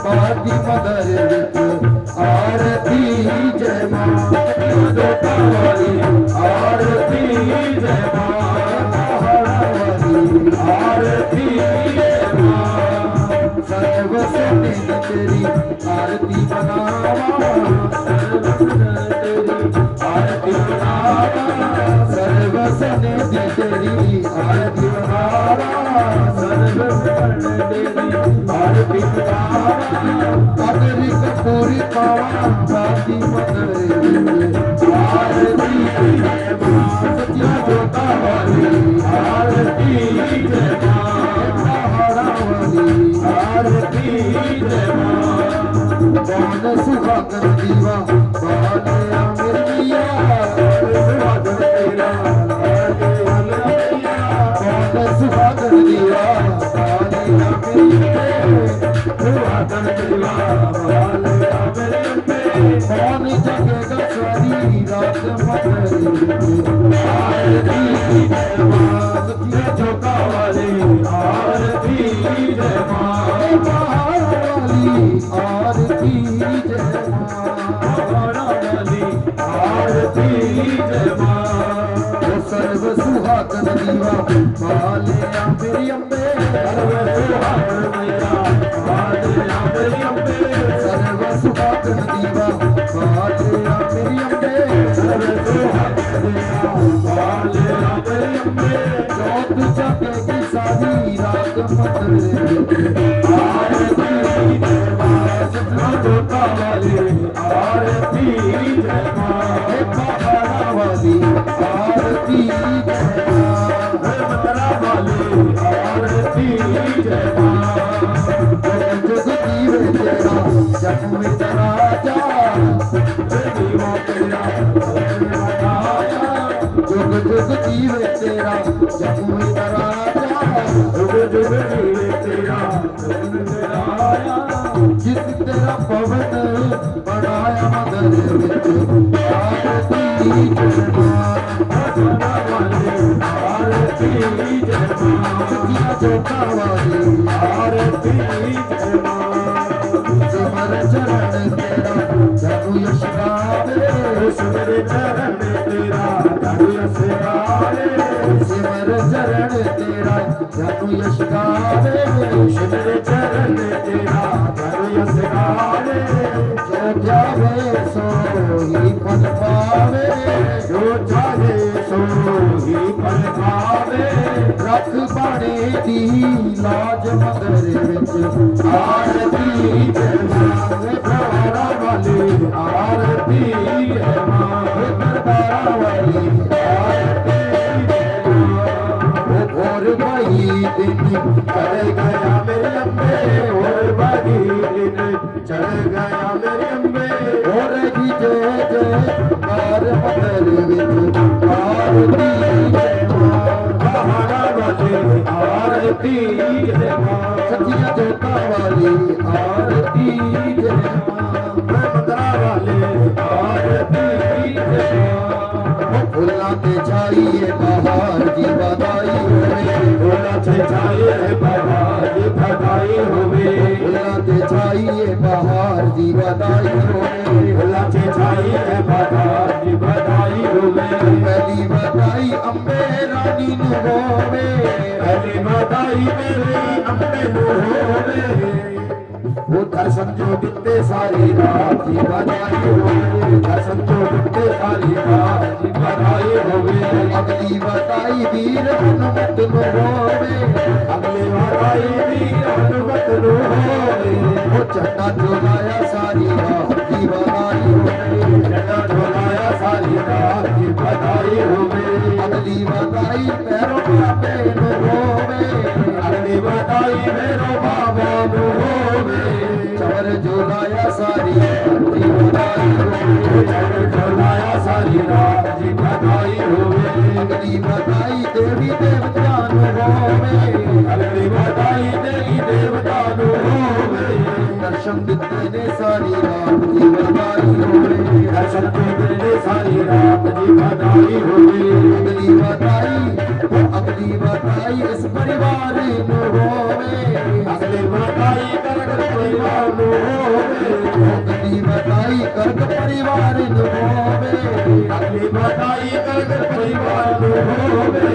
बादी मदर बिच आरती जय मां दोता वाली आरती जय मां पहाड़ा वाली आरती जय मां सर्व सने तेरी आरती बनावा आरती बुलावा सर्व सने तेरी आरती बनावा सर्व तेरी आरती बुलावा अगरी कपूरी पावा बादी मदर बिच आरती जय मां सत्या जोता वाली आरती जय मां पहाड़ा वाली आरती जय मां कौन सुहागन दीवा बालिया मिर्मिया सुहागन तेरा लागे मैया कौन सुहागन दीवा बालिया मिर्मिया सुहागन तेरा लागे मेरे कौन जगेगा सारी रात मदर आरती जय मां सतिया जोता वाली आरती जय मां पहाड़ा वाली आरती जय मां पहाड़ा वाली आरती जय मां सर्व सुहागन दीवा बालिया मेरी अम्बे सर्व सुहागन मैया बालिया मेरी अम्बे सर्व सुहागन दीवा बालिया मेरी अम्बे सर्व सुहागन मैया बालिया मेरी अम्बे चौथ जगेगी सारी रात मदर आरती जय मां सतना जोता वाली आरती जय मां पहाड़ा वाली आरती जय मां मंदरा वाली आरती जय मां जुग जीवे तेरा जग में राजा जीवा तेरा जुग जुग जीवे तेरा जग में राजा जुग जुग जीवे तेरा जग तेरा आया जिस तेरा पवन बनाया मदर विच आरती जय मां मंदरा वाली आरती जय मां सतिया जोता वाली आरती जय मां सिमर चरण तेरा जग यश गावे सुमरे चरण तेरा धनु यश गावे सिमर चरण तेरा जग यश गावे सुमरे चरण तेरा धनु यश गावे जो जावे सो ही फल पावे जो चाहे सो ही फल पावे रख बाणे दी लाज मदर विच आरती जय मां पहाड़ा वाली आरती जय मां दरबारा वाली आरती जय मां और भाई दिन चढ़ गया मेरे अम्बे और बागी दिन चढ़ गया मेरे अम्बे और की जय जय कार मदर विच आरती जय मां पहाड़ा वाली आरती जय मां सतिया जोता वाली आरती तेरे माँ मंदरा वाले आरती कीजिए माँ। फुल्ला ते जाइए बाहर जी बधाई होवे बोला छाए है बाबा जी बधाई होवे। फुल्ला ते जाइए बाहर जी बधाई होवे बोला छाए है बाबा जी बधाई होवे। पहली बधाई अम्बे रानी नु होवे पहली बधाई मेरी अपने नु होवे। वो दर्शन जो दिते सारी रात जी बधाई होवे दर्शन जो दिते सारी रात जी बधाई होवे। अगली बधाई वीर हनुमत नु होवे अगली बधाई वीर हनुमत नु होवे। वो चट्टा चुलाया सारी रात जी बधाई होवे जटा ढोलाया सारी रात जी बधाई होवे। अगली बधाई पैरों बाबे नु होवे अगली बधाई मेरो बाबा नु होवे। चवर झुलाया सारी रात जी बधाई होवे जटा ढोलाया सारी रात जी बधाई होवे। अगली बधाई देवी देवता नु होवे अगली बधाई देवी देवता नु होवे। दर्शन दिते ने सारी रात जी बधाई होवे दर्शन जो दिते सारी रात जी बधाई होवे। अगली बधाई इस परिवार नु होवे अगली बधाई करग परिवार नु होवे। अगली बधाई कर्क परिवार नु होवे अगली बधाई करग परिवार नु होवे।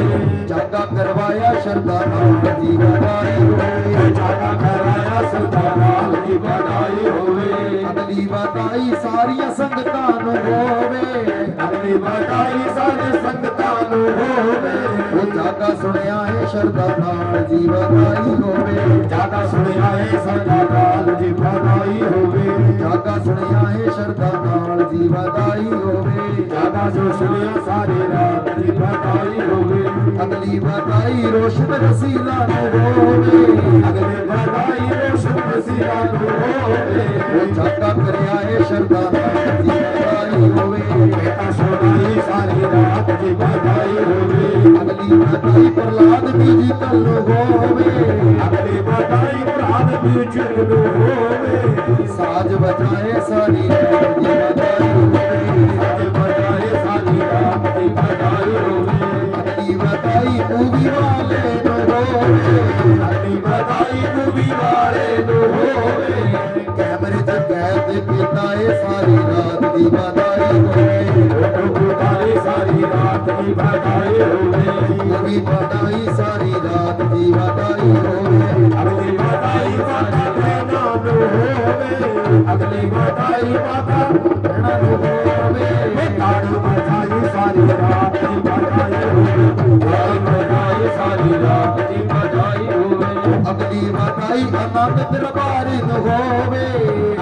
जागा करवाया श्रद्धा नाम जी बधाई होवे जागा कराया सरदार की बधाई होवे। अगली बधाई सारिया संगतां नु होवे अगली बधाई सारे संगतां नु होवे। वो जागा सुनिया है श्रद्धा नाम जी बधाई होवे जागा सुनिया है सरदार जी बधाई होवे। जागा सुनिया है श्रद्धा नाम जी बधाई होवे जागा जो सुनिया सारी रात जी बधाई होवे। अगली बधाई रोशन रसीला नु होवे अगली बधाई रोशन रसीला नु होवे। वो जागा करया है श्रद्धा नाम जी बधाई होवे बेटा सुनाई सारी रात जी बधाई होवे। अगली बधाई प्रहलाद बीजी कल होवे अगली बधाई प्राण बीजन नु होवे। साज बजाए सारी रात जी बधाई होवे आज बधाई सारी रात जी बधाई होवे। अगली बधाई मूवी वाले नु होवे अगली बधाई मूवी वाले नु होवे। कैमरे च कैद कीता है सारी रात दी बधाई होवे फोटो बुधाई सारी रात जी बधाई होवे। मूवी बधाई सारी रात दी बधाई होवे अगली बधाई माता बहना नु होवे। अगली बधाई माता भैणा नु होवे ताड़ू बधाई सारी रात जी बधाई होवे। ताड़ी बधाई सारी रात जी बधाई होवे। अगली बधाई आनंद दरबार नु होवे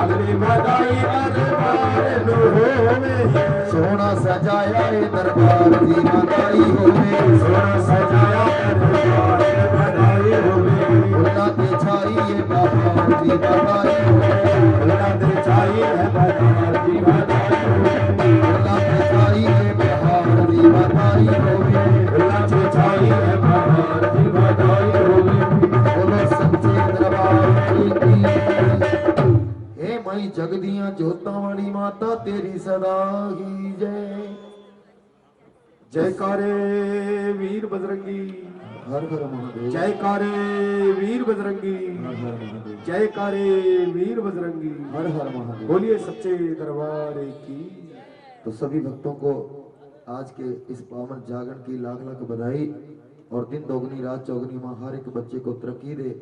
अगली बधाई दरबार नु होवे। सोना सजाया है दरबार दी बधाई होवे सोना सजाया दरबार बधाई होवे। फुल्ला ते छाई बाहर दी बधाई होवे फुल्ला ते छाई है बधाई जी बधाई होवे। फुल्ला ते छाई बाहर दी बधाई होवे फुल्ला ते छाई है बधाई जी बधाई होवे। बोलो सच्चे दरबार की हे माई जगदियां जोतां वाली माता तेरी सदा ही जय जयकारे वीर बजरंगी। हर हर महादेव जयकारे वीर बजरंगी। हर हर महादेव जयकारे वीर बजरंगी। हर हर महादेव बोलिए सच्चे दरबार की। तो सभी भक्तों को आज के इस पावन जागरण की लाख लाख बधाई और दिन दोगुनी रात चौगुनी माँ हर एक बच्चे को तरक्की दे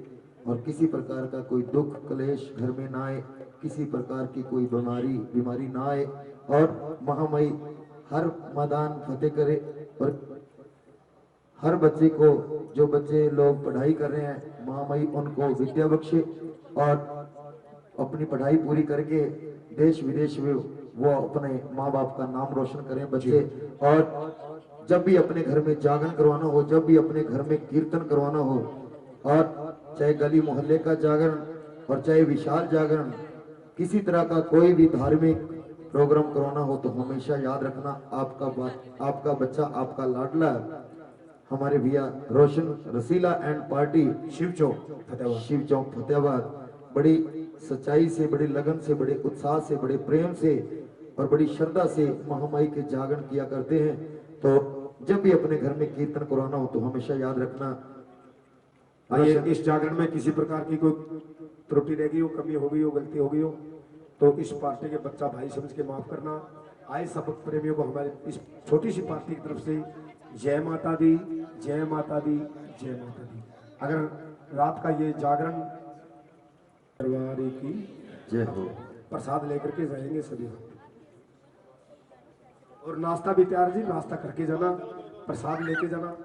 और किसी प्रकार का कोई दुख कलेश घर में ना आए, किसी प्रकार की कोई बीमारी ना आए और महामयी हर मैदान फतेह करे और हर बच्चे को, जो बच्चे लोग पढ़ाई कर रहे हैं, महामयी उनको विद्या बख्शे और अपनी पढ़ाई पूरी करके देश विदेश में वो अपने माँ बाप का नाम रोशन करें बच्चे। और जब भी अपने घर में जागरण करवाना हो, जब भी अपने घर में कीर्तन करवाना हो, और चाहे गली मोहल्ले का जागरण और चाहे विशाल जागरण, किसी तरह का कोई भी धार्मिक प्रोग्राम करवाना हो तो हमेशा याद रखना आपका बच्चा आपका लाडला हमारे भैया रोशन रसीला एंड पार्टी शिव चौक फतेहाबाद बड़ी सच्चाई से, बड़ी लगन से, बड़े उत्साह से, बड़े प्रेम से और बड़ी श्रद्धा से महामाई के जागरण किया करते हैं। तो जब भी अपने घर में कीर्तन कराना हो तो हमेशा याद रखना, आइए इस जागरण में किसी प्रकार की कोई त्रुटि रह गई हो, कमी हो गई हो, गलती हो गई हो तो इस पार्टी के बच्चा भाई समझ के माफ करना। आए सब प्रेमियों को हमारे इस छोटी सी पार्टी की तरफ से जय माता दी, जय माता दी, जय माता दी। अगर रात का ये जागरण परिवार की जय हो। प्रसाद लेकर के जाएंगे सभी और नाश्ता भी तैयार जी, नाश्ता करके जाना, प्रसाद लेके जाना।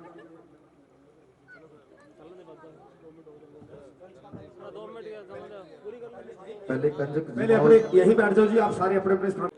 पहले कंजक पहले अपने यहीं बैठ जाओ जी, आप सारे अपने अपने स्थान।